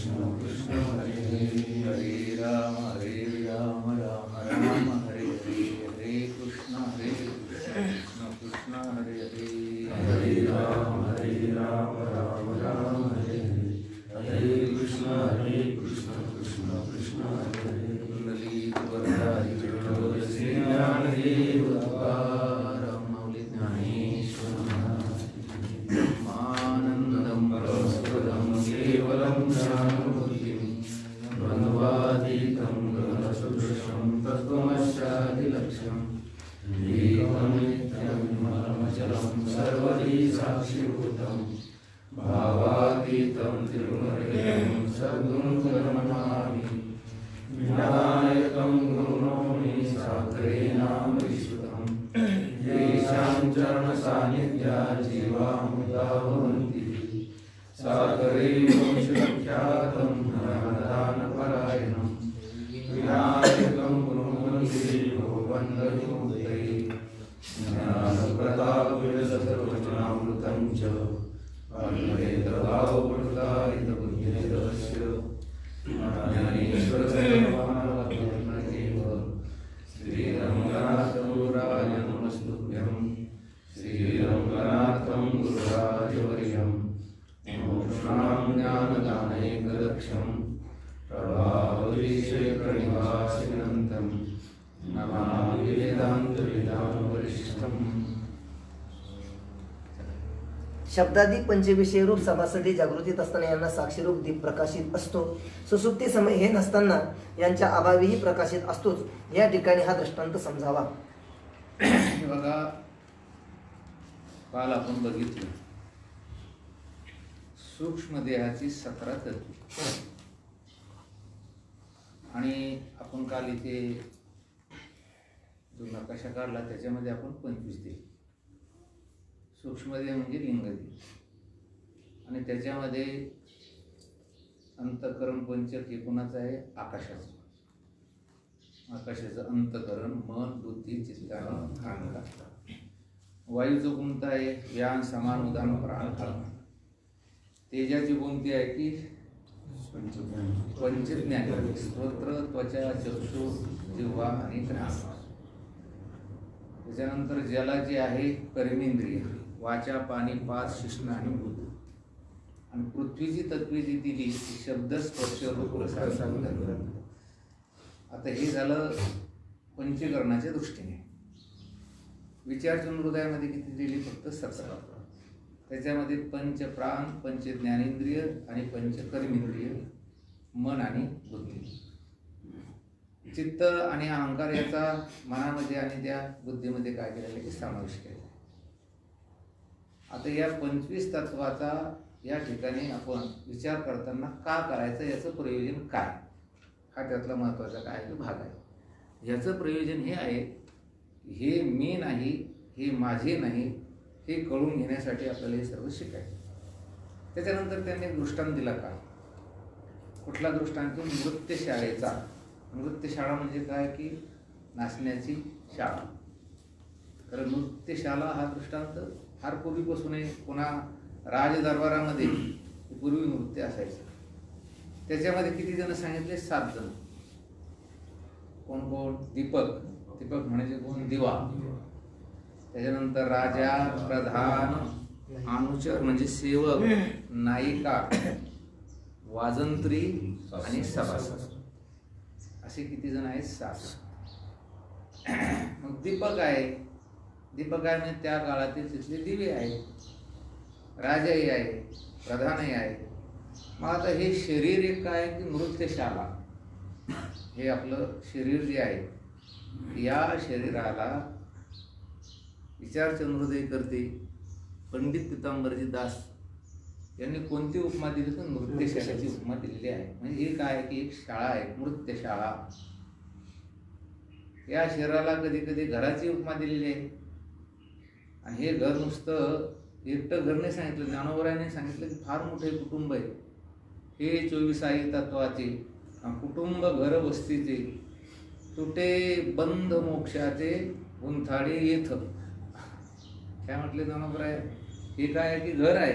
कृष्ण कृष्ण हरे हरे राम राम राम हरे हरे हरे कृष्ण कृष्ण कृष्ण हरे हरे हरे राम राम राम हरे हरे हरे कृष्ण कृष्ण कृष्ण हरे हरे ललित वरदारी विठ्ठल श्री ज्ञानदेव तुकाराम माऊली ज्ञानेश्वर आनंदम परमसुखदम केवलं ज्ञानमुक्तिं द्वन्द्वातीतं गगनसदृशं तत्त्वमस्यादिलक्ष्यम् एकं नित्यं परमचलं सर्वधी साक्षिभूतं भावातीतं त्रिगुणरहितं सद्गुरुं नमामि विनायकं गुरुनौमि साग्रेणां विश्रुतं येषां चरणसान्निध्यात् जीवामृता भवन्ति सागरे वंशख्यातं ज्ञानदानपरायणं विनायकं गुरुमन्त्रीभो वन्दनीमुक्तये ज्ञानप्रतापविलसर्वजनामृतं च अद्वैतभावप्रदायितबुद्धिनिधस्य ज्ञानेश्वरसर्वमानवत्वमेव श्रीरङ्गनाथगुरुराय नमस्तुभ्यं श्रीरङ्गनाथं गुरुराजवर्यं मोक्षां ज्ञानदानैकलक्ष्यं प्रभावविशेखरनिवासिनं नमामि वेदान्तवेदान्तवरिष्ठम्। शब्दादी पंचविषय रूप सभासदी जागृतीत असताना यांना साक्षीरूप दीप प्रकाशित असतो. सुसुप्ती समय हे नसताना यांच्या अभावीही प्रकाशित असतोच. या ठिकाणी हा दृष्टांत समजावा. हे बघा, काल आपण बघितलं सूक्ष्म देहाची 17 तत्वे आणि आपण काल इथे जो नकाशा काढला त्याच्यामध्ये आपण 25 दिले. सूक्ष्मदेह म्हणजे लिंगदेह आणि त्याच्यामध्ये अंतःकरण पंचक हे कोणाचं आहे? आकाशाचं. आकाशाचं अंतःकरण मन, बुद्धी, चित्त आणि अहंकार. वायूचं कोणतं आहे? व्यान, समान, उदान, प्राण, कर्म. तेजाची कोणती आहे? की पंचज्ञान, स्तोत्र, त्वचा, चक्षु, जिव्हा आणि घ्राण. त्याच्यानंतर जलाची आहे कर्मेंद्रिय, वाचा, पाणी, पाच, शिष्ण आणि बुद्ध. आणि पृथ्वीची तत्वे जी दिली ती शब्द, स्पर्श, रूप, रस, गंध. आता हे झालं पंचकरणाच्या दृष्टीने. विचारचून हृदयामध्ये किती दिली? फक्त 17. त्याच्यामध्ये पंच प्राण, पंच ज्ञानेंद्रिय आणि पंच कर्मेंद्रिय, मन आणि बुद्धी. चित्त आणि अहंकार याचा मनामध्ये आणि त्या बुद्धीमध्ये काय केलेलं आहे? समावेश केला. आता या 25 तत्वाचा या ठिकाणी आपण विचार करताना का करायचं, याचं प्रयोजन काय, हा त्यातला महत्त्वाचा काय भाग आहे. याचं प्रयोजन हे आहे, हे मी नाही, हे माझे नाही, हे कळून घेण्यासाठी आपल्याला हे सर्व शिकायचं. त्याच्यानंतर त्यांनी दृष्टांत दिला. काय? कुठला दृष्टांत? नृत्यशाळेचा. नृत्यशाळा म्हणजे काय? की नाचण्याची शाळा. कारण नृत्यशाला हा दृष्टांत फार पूर्वीपासून आहे. पुन्हा राजदरबारामध्ये पूर्वी नृत्य असायचं. त्याच्यामध्ये किती जण सांगितले? 7 जण. कोण कोण? दीपक. दीपक म्हणजे कोण? दिवा. त्याच्यानंतर राजा, प्रधान, अनुचर म्हणजे सेवक, नायिका, वाजंत्री आणि सभासद. असे किती जण आहेत? 7. मग दीपक आहे. दीपक आहे म्हणजे त्या काळातील तिथले दिवे आहेत. राजाही आहे, प्रधानही आहे. मग आता हे शरीर एक काय की नृत्यशाला. हे आपलं शरीर जे आहे, या शरीराला विचारचंद्रोदय करते पंडित पितांबरजी दास यांनी कोणती उपमा दिली? तर नृत्यशाळेची उपमा दिलेली आहे. म्हणजे हे काय की एक शाळा आहे, नृत्यशाळा. या शरीराला कधी कधी घराची उपमा दिलेली आहे. आणि हे घर नुसतं एकटं घर नाही सांगितलं, ज्ञानोबरायाने सांगितलं की फार मोठे कुटुंब आहे. हे 24 तत्वाचे कुटुंब, घर वस्तीचे, तुटे बंध मोक्षाचे गुंथाडे येथ. काय म्हटले ज्ञानोबराय? हे काय आहे की घर आहे,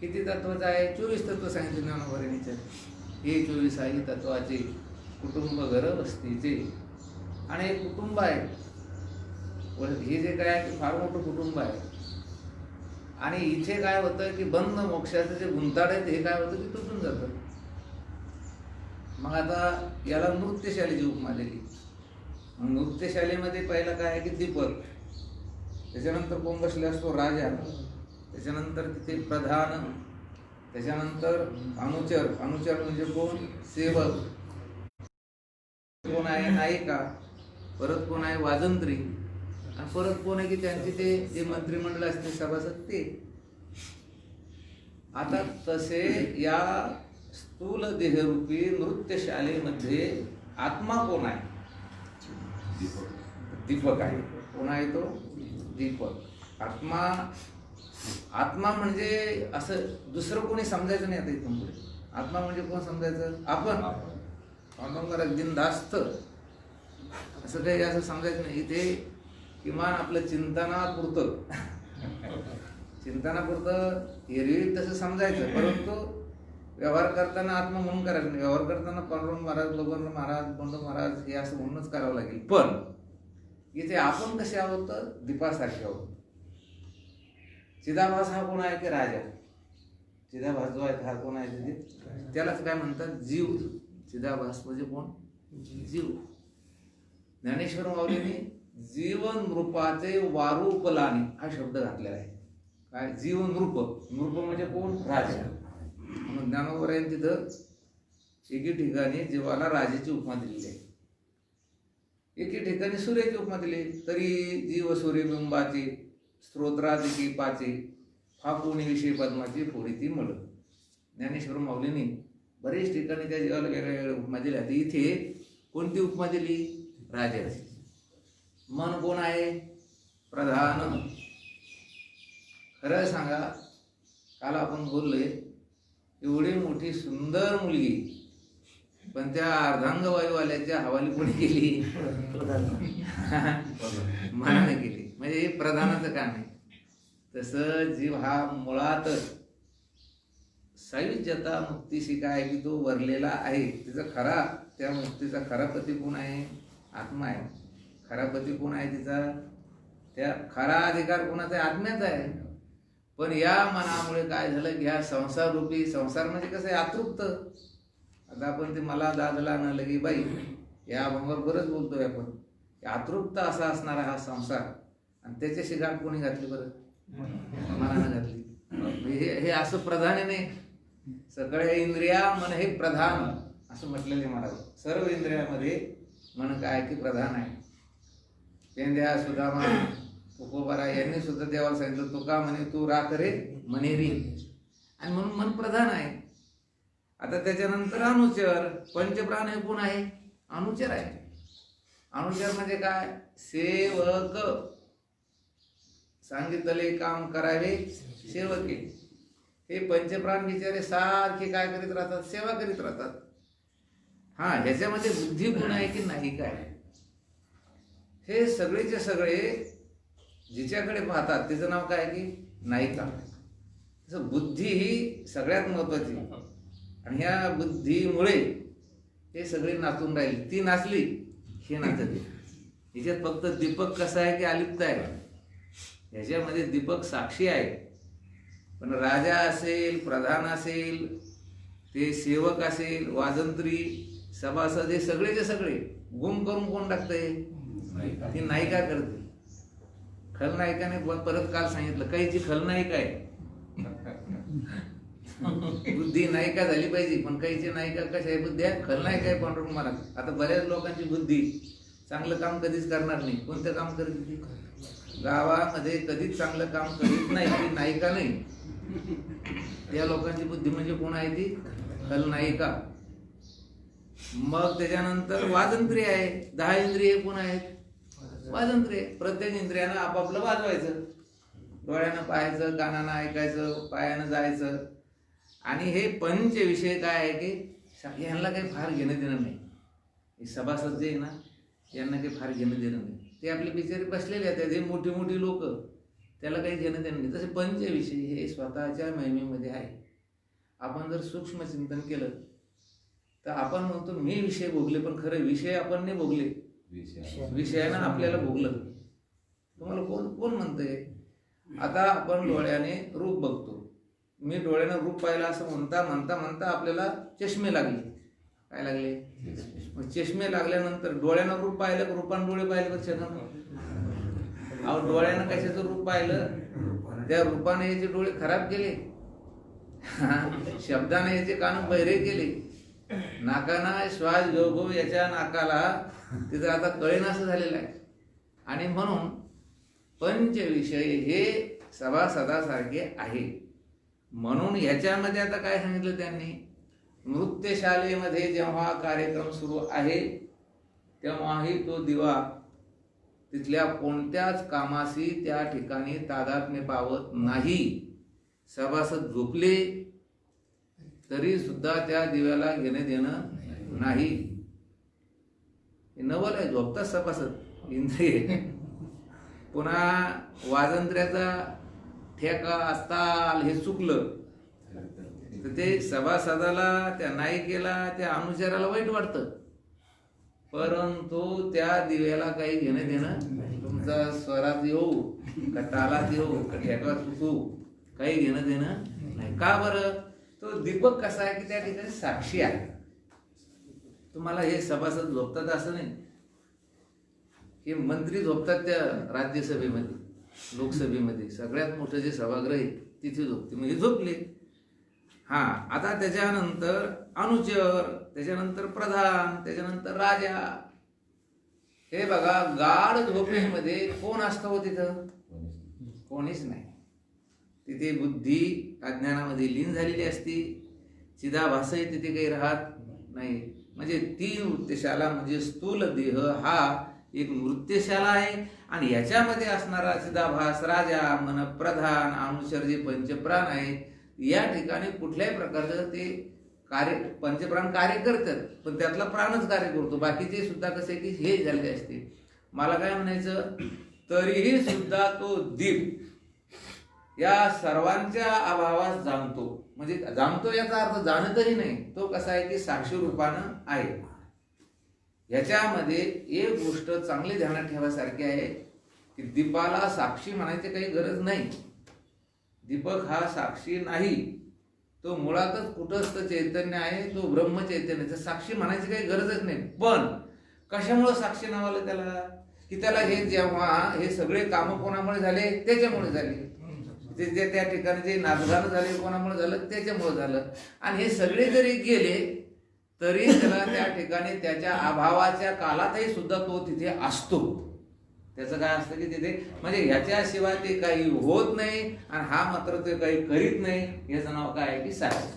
किती तत्वाचं आहे? 24 तत्व सांगितले ज्ञानोबा. हे 24 आहे तत्वाचे, कुटुंब घर वस्तीचे. आणि एक कुटुंब आहे, हे जे काय आहे ते फार मोठं कुटुंब आहे. आणि इथे काय होतं की बंध मोक्षाचं जे गुंताड आहे हे काय होतं की तुटून जातं. मग आता याला नृत्यशालेची उपमा दिली. मग नृत्यशालेमध्ये पहिलं काय आहे की दीपक, त्याच्यानंतर कोण बसले असतो? राजा, त्याच्यानंतर तिथे प्रधान, त्याच्यानंतर अनुचर. अनुचर म्हणजे कोण? सेवक. कोण आहे? नायिका. परत कोण आहे? वाजंत्री. आणि परत कोण आहे की त्यांचे ते जे मंत्रिमंडळ असते सभासद ते. आता तसे या स्थूल देहरूपी नृत्यशालेमध्ये आत्मा कोण आहे? दीपक आहे. कोण आहे तो? दीपक. आत्मा. आत्मा म्हणजे असं दुसरं कोणी समजायचं नाही. आता इथून पुढे आत्मा म्हणजे कोण समजायचं? आपण जरा बिनधास्त असं काही असं समजायचं नाही. इथे किमान आपलं चिंतनापुरतं एरवी तसं समजायचं, परंतु व्यवहार करताना आत्मा म्हणून करायचं नाही. व्यवहार करताना पांडुरंग महाराज, लोबंद महाराज, बंडू महाराज हे असं म्हणूनच करावं लागेल. पण इथे आपण कसे आहोत? तर दीपासारखे आहोत. चिदाभास हा कोण आहे की राजा. चिदाभास जो आहे हा कोण आहे तिथे? त्यालाच काय म्हणतात? जीव. चिदाभास म्हणजे कोण? जीव. ज्ञानेश्वर माऊलींनी जीवन नृपाचे वारूपलानी हा शब्द घातलेला आहे. काय? जीव नृप. नृप म्हणजे कोण? राजा. म्हणून ज्ञानोबा यांनी तिथं एके ठिकाणी जीवाला राजाची उपमा दिलेली आहे, एके ठिकाणी सूर्याची उपमा दिली. तरी जीव सूर्यबिंबाची स्तोत्रादिकी पाचे फाकुणी विषय पद्माची फोडी ती मळ. ज्ञानेश्वर माऊलींनी बरेच ठिकाणी त्या जीवाला वेगळ्या उपमा दिल्या. इथे कोणती उपमा दिली? राजाची. मन कोण आहे? प्रधान. खरं सांगा, काल आपण बोललोय एवढी मोठी सुंदर मुलगी, पण त्या अर्धांगवायूवाल्याच्या हवाली कोणी केली? मनाने केली. म्हणजे हे प्रधानाचं काम आहे. तसं जीव हा मुळातच सायुज्यता मुक्तीशी काय की तो वरलेला आहे. तिचा खरा, त्या मुक्तीचा खरा पती कोण आहे? आत्मा आहे. खरा पती कोण आहे तिचा? त्या खरा अधिकार कोणाचा आहे? आत्म्याचा आहे. पण या मनामुळे काय झालं की ह्या संसार रूपी, संसार म्हणजे कसं आहे? अतृप्त. आता आपण ते मला दादला न लगी बाई या अभंगावर बरंच बोलतोय आपण. अतृप्त असा असणारा हा संसार, आणि त्याच्याशी गाठ कोणी घातली? बरं, मनानं घातली. हे असं प्रधान आहे नाही. सगळ्या इंद्रिया मन हे प्रधान असं म्हटलेले महाराज. सर्व इंद्रियामध्ये मन काय की प्रधान आहे. पेंद्या सुदामा तुकोबारा यांनी सुद्धा देवाला सांगितलं, तुका म्हणे तू राख रे मनेरी. आणि म्हणून मन प्रधान आहे. आता त्याच्यानंतर अनुचर. पंचप्राण हे कोण आहे? अनुचर आहे. अनुचर म्हणजे काय? सेवक. सांगितले काम करावे सेवके. हे पंचप्राण बिचारे सारखे काय करीत राहतात? सेवा करीत राहतात. हा, ह्याच्यामध्ये बुद्धी गुण आहे की नाही काय? हे सगळेचे सगळे जिच्याकडे पाहतात तिचं नाव काय की नायिका. तसं बुद्धी ही सगळ्यात महत्वाची. आणि ह्या बुद्धीमुळे हे सगळे नाचून राहिले. ती नाचली, हे नाचले. ह्याच्यात फक्त दीपक कसा आहे की अलिप्त आहे. ह्याच्यामध्ये दीपक साक्षी आहे. पण राजा असेल, प्रधान असेल, ते सेवक असेल, वाजंत्री, सभासद, हे सगळेचे सगळे गुम करून कोण टाकतंय? ती नायिका करते. खलनायिकाने परत काल सांगितलं, काहीची खलनायिका आहे. बुद्धी नायिका झाली पाहिजे, पण काहीची नायिका कशा आहे? बुद्धी आहे खलनायिका आहे पांडुरंग महाराज. आता बऱ्याच लोकांची बुद्धी चांगलं काम कधीच करणार नाही. कोणतं काम करत ती? गावामध्ये कधीच चांगलं काम करीत नाही. ती नायिका नाही. त्या लोकांची बुद्धी म्हणजे कोण आहे? ती खलनायिका. मग त्याच्यानंतर वाजंत्री आहे. 10 इंद्रिय कोण आहेत? वाजंत्री. प्रत्येक इंद्रियानं आपापलं वाजवायचं. डोळ्यानं पाहायचं, कानानं ऐकायचं, पायानं जायचं. आणि हे पंच विषय काय आहे की यांना काही फार घेणं देणं नाही. हे सभासद जे आहे ना, यांना काही फार घेणं देणं नाही. ते आपले बिचारे बसलेले आहेत. ते मोठी मोठी लोक त्याला काही घेणं देणं नाही. जसे पंचविषय हे स्वतःच्या महिमेमध्ये आहे. आपण जर सूक्ष्म चिंतन केलं तर आपण म्हणतो मी विषय भोगले, पण खरं विषय आपण नाही भोगले, विषयानं आपल्याला भोगलं. तुम्हाला कोण कोण म्हणतंय? आता आपण डोळ्याने रूप बघतो, मी डोळ्यानं रूप पाहिलं असं म्हणता म्हणता म्हणता आपल्याला चष्मे लागले. काय लागले? मग चष्मे लागल्यानंतर डोळ्यानं रूप पाहिलं का रूपानं डोळे पाहिले का क्षण? अहो डोळ्यानं कशाचं रूप पाहिलं, त्या रूपाने याचे डोळे खराब केले, शब्दाने याचे कान बहिरे केले, नाकाना श्वास घेऊ याच्या नाकाला तिथं आता कळेन असं झालेलं आहे. आणि म्हणून पंचविषय हे सभासदासारखे आहे. म्हणून ह्याच्यामध्ये आता काय सांगितलं त्यांनी, नृत्यशालेमध्ये जेव्हा कार्यक्रम सुरू आहे तेव्हाही तो दिवा तिथल्या कोणत्याच कामाशी त्या ठिकाणी तादात्म्य पावत नाही. सभासद झोपले तरी सुद्धा त्या दिव्याला घेणं देणं नाही. नवल आहे, झोपतात सभासद इंद्रिय. पुन्हा वाजंत्र्याचा ठेका ताल हे चुकलं तर ते सभासदाला, त्या नायिकेला, त्या अनुचराला वाईट वाटतं, परंतु त्या दिव्याला काही घेणं देणं, तुमचा स्वरात येऊ का तालात येऊ का ठेका चुकू, काही घेणं देणं नाही. का बरं? तो दीपक कसा आहे की त्या ठिकाणी साक्षी आहे. तुम्हाला हे सभासद झोपतात असं नाही, हे मंत्री झोपतात त्या राज्यसभेमध्ये, लोकसभेमध्ये सगळ्यात मोठं जे सभागृह आहे तिथे झोपते, म्हणजे झोपले. हा, आता त्याच्यानंतर अनुचर, त्याच्यानंतर प्रधान, त्याच्यानंतर राजा. हे बघा, गाढ झोपेमध्ये कोण असतं हो तिथं? कोणीच नाही. तिथे बुद्धी अज्ञानामध्ये लीन झालेली असती, चिदाभासही तिथे काही राहत नाही. म्हणजे ती नृत्यशाला म्हणजे स्थूल देह हा एक नृत्यशाला आहे. आणि याच्यामध्ये असणारा चिदाभास, राजा, मन, प्रधान, अनुचर जे पंचप्राण आहेत, या ठिकाणी कुठल्याही प्रकारचं ते कार्य, पंचप्राण कार्य करतात, पण त्यातला प्राणच कार्य करतो. बाकीचे सुद्धा कसे की हे झालेले असते. मला काय म्हणायचं, तरीही सुद्धा तो दीप या सर्वांच्या अभावात जाणतो. म्हणजे जाणतो याचा अर्थ जाणतही नाही, तो कसा आहे की साक्षी रूपानं आहे. ह्याच्यामध्ये एक गोष्ट चांगली ध्यानात ठेवासारखी आहे की दीपाला साक्षी म्हणायची काही गरज नाही. दीपक हा साक्षी नाही, तो मुळातच कुटस्थ चैतन्य आहे, तो ब्रह्म चैतन्य. साक्षी म्हणायची काही गरजच नाही. पण कशामुळे साक्षी नाव आलं त्याला? की त्याला हे जेव्हा हे सगळे कामं कोणामुळे झाले? त्याच्यामुळे झाले. ते त्या ठिकाणी जे नाचगाणं झाले कोणामुळे झालं? त्याच्यामुळे झालं. आणि हे सगळे जरी गेले तरी त्याला त्या ठिकाणी त्याच्या अभावाच्या कालातही सुद्धा तो तिथे असतो. त्याचं काय असतं की तिथे म्हणजे ह्याच्याशिवाय ते काही होत नाही, आणि हा मात्र ते काही करीत नाही. याचं नाव काय आहे की साक्षी.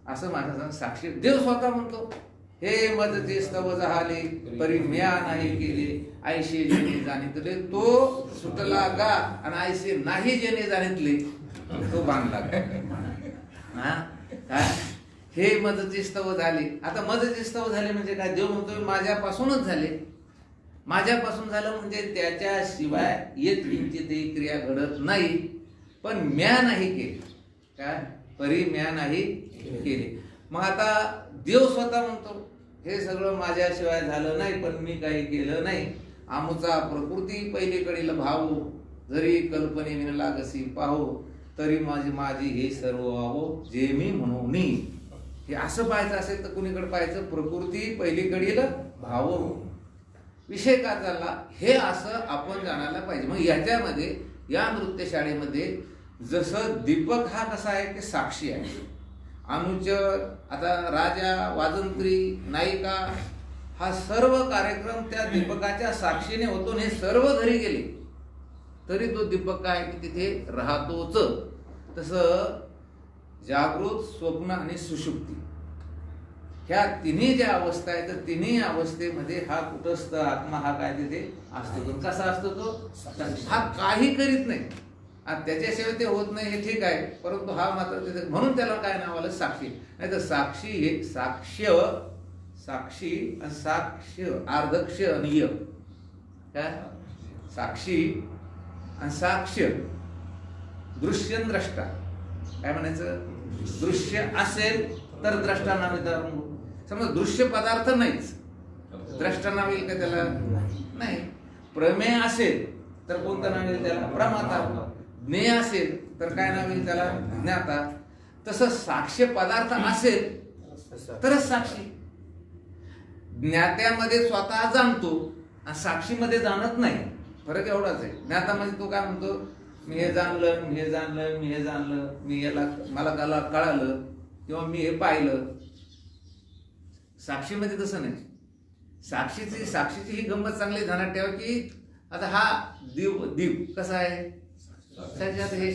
असं माझ्या साक्षी देव स्वतः म्हणतो, हे मज ते स्तव झाले परी म्या नाही केले, ऐशे जेणे जाणितले तो सुटला गा, आणि ऐशे नाही जेणे जाणितले तो बांधला गा. हे मजचे स्तव झाले. आता मजचे स्तव झाले म्हणजे काय? देव म्हणतोय माझ्यापासूनच झाले. माझ्यापासून झालं म्हणजे त्याच्याशिवाय येत किंचित क्रिया घडत नाही. पण म्या नाही केली, काय परी म्या नाही केली. मग आता देव स्वतः म्हणतो हे सगळं माझ्याशिवाय झालं नाही, पण मी काही केलं नाही. आमुचा प्रकृती पहिलीकडील भाऊ, जरी कल्पने विनला कशी पाहू, तरी माझी हे सर्व व्हावं जे मी म्हणून. हे असं पाहायचं असेल तर कुणीकडे पाहायचं? प्रकृती पहिलीकडील भाव. विषय का चालला हे असं आपण जाणायला पाहिजे. मग याच्यामध्ये या नृत्यशाळेमध्ये जसं दीपक हा कसा आहे की साक्षी आहे, अनुचर, आता राजा, वाजंत्री, नायिका, हा सर्व कार्यक्रम त्या दीपकाच्या साक्षीने होतो. हे सर्व घरी गेले तरी तो दीपक काय की तिथे राहतोच. तसं जागृत, स्वप्न आणि सुषुप्ती ह्या तिन्ही ज्या अवस्था आहेत, तर तिन्ही अवस्थेमध्ये हा कुटस्थ आत्मा हा काय तिथे असतो. कसा असतो तो? हा काही करीत नाही, त्याच्याशिवाय ते होत नाही हे ठीक आहे, परंतु हा मात्र तिथे, म्हणून त्याला काय नाव आलं? साक्षी. नाही तर साक्षी हे साक्ष्य, साक्षी आणि साक्ष्य अर्धक्ष आणि य काय? साक्षी आणि साक्ष्य दृश्य आणि द्रष्टा. काय म्हणायचं? दृश्य असेल तर द्रष्टा नाव येतं. समजा दृश्य पदार्थ नाहीच, द्रष्टा नाव येईल का त्याला? नाही. प्रमेय असेल तर कोणतं नाव येईल त्याला? प्रमाता. ज्ञेय असेल तर काय नाव येईल त्याला? ज्ञाता. तसं साक्ष्य पदार्थ असेल तरच साक्षी. ज्ञात्यामध्ये स्वतः जाणतो आणि साक्षीमध्ये जाणत नाही. फरक एवढाच आहे. ज्ञातामध्ये तो काय म्हणतो? मी हे जाणलं, मी हे जाणलं, मी हे जाणलं, मी याला मला कळालं किंवा मी हे पाहिलं. साक्षीमध्ये तसं नाही. साक्षीची ही गंमत चांगली ध्यानात ठेवा की आता हा दीप कसा आहे? त्याच्यात हे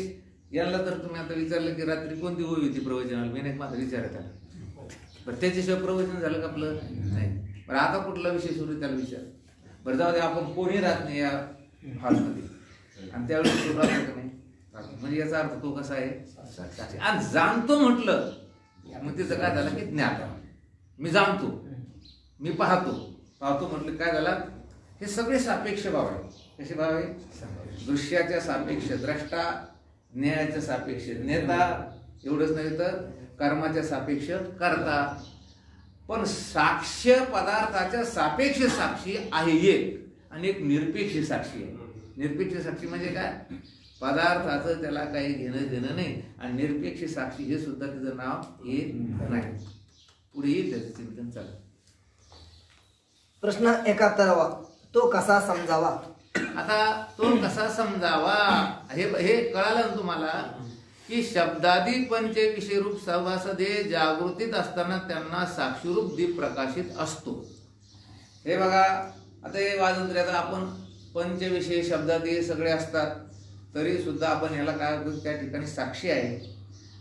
याला तर तुम्ही आता विचारलं की रात्री कोणती ओवी होती प्रवचनाला, मी नाही माझा विचार आहे त्याला. बरं त्याच्याशिवाय प्रवचन झालं का आपलं? नाही. बरं आता कुठला विषय सुरू त्याला विचार. बरं जाऊ दे, आपण कोणी राहत नाही या हॉलमध्ये आणि त्यावेळेस तो राहतो का नाही? म्हणजे याचा अर्थ तो कसा आहे? साक्षी. आणि जाणतो म्हटलं मग तिथं काय झालं की ज्ञात. मी जाणतो, मी पाहतो म्हटलं काय झालं? हे सगळे सापेक्ष भाव आहे. कसे भाव आहे? दृश्याच्या सापेक्ष द्रष्टा, ज्ञेयाच्या सापेक्ष ज्ञेता, एवढंच नाही तर कर्माच्या सापेक्ष कर्ता. पण साक्ष्य पदार्थाच्या सापेक्ष साक्षी आहे एक आणि एक निरपेक्ष साक्षी आहे. निरपेक्ष साक्षी म्हणजे काय? पदार्थाचं त्याला काही घेणं देणं नाही. आणि निरपेक्ष साक्षी हे सुद्धा तिचं नाव येत नाही. पुढे येईल त्याचं चिंतन. चालू. प्रश्न 71. तो कसा समजावा? आता तो कसा समजावा हे कळालं ना तुम्हाला की शब्दादी पंचविषय रूप सभासदे जागृतीत असताना त्यांना साक्षीरूप दीप प्रकाशित असतो. हे बघा, आता हे वाजंत्री, आता आपण पंचविषय शब्दादी सगळे असतात तरी सुद्धा आपण याला काय त्या ठिकाणी साक्षी आहे.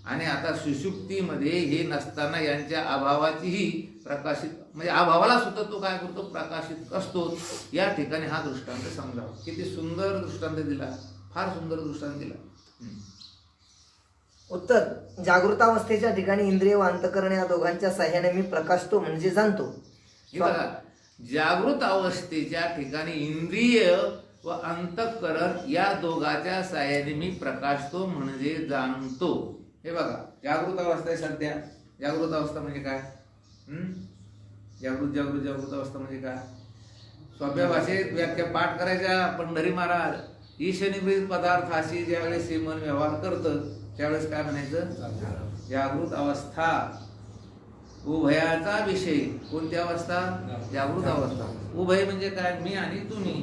आणि आता सुषुप्तीमध्ये हे नसताना यांच्या अभावाचीही प्रकाशित म्हणजे अभावाला सुद्धा तो काय करतो? प्रकाशित असतो. या ठिकाणी हा दृष्टांत समजावा. किती सुंदर दृष्टांत दिला, फार सुंदर दृष्टांत दिला. उत्तर: जागृतावस्थेच्या ठिकाणी इंद्रिय व अंतःकरण या दोघांच्या साह्याने मी प्रकाशतो म्हणजे जाणतो. बघा, जागृत अवस्थेच्या ठिकाणी इंद्रिय व अंतःकरण या दोघांच्या साह्याने मी प्रकाशतो म्हणजे जाणतो. हे बघा, जागृत अवस्था आहे सध्या. जागृत अवस्था म्हणजे काय? जागृत अवस्था म्हणजे काय? सोप्या भाषेत व्याख्या पाठ करायच्या. पंढरी महाराज, ईशनिवृत्त पदार्थाशी ज्यावेळेस मन व्यवहार करतं त्यावेळेस काय म्हणायचं? जागृत अवस्था. उभयाचा विषय. कोणती अवस्था? जागृत अवस्था. उभय म्हणजे काय? मी आणि तुम्ही.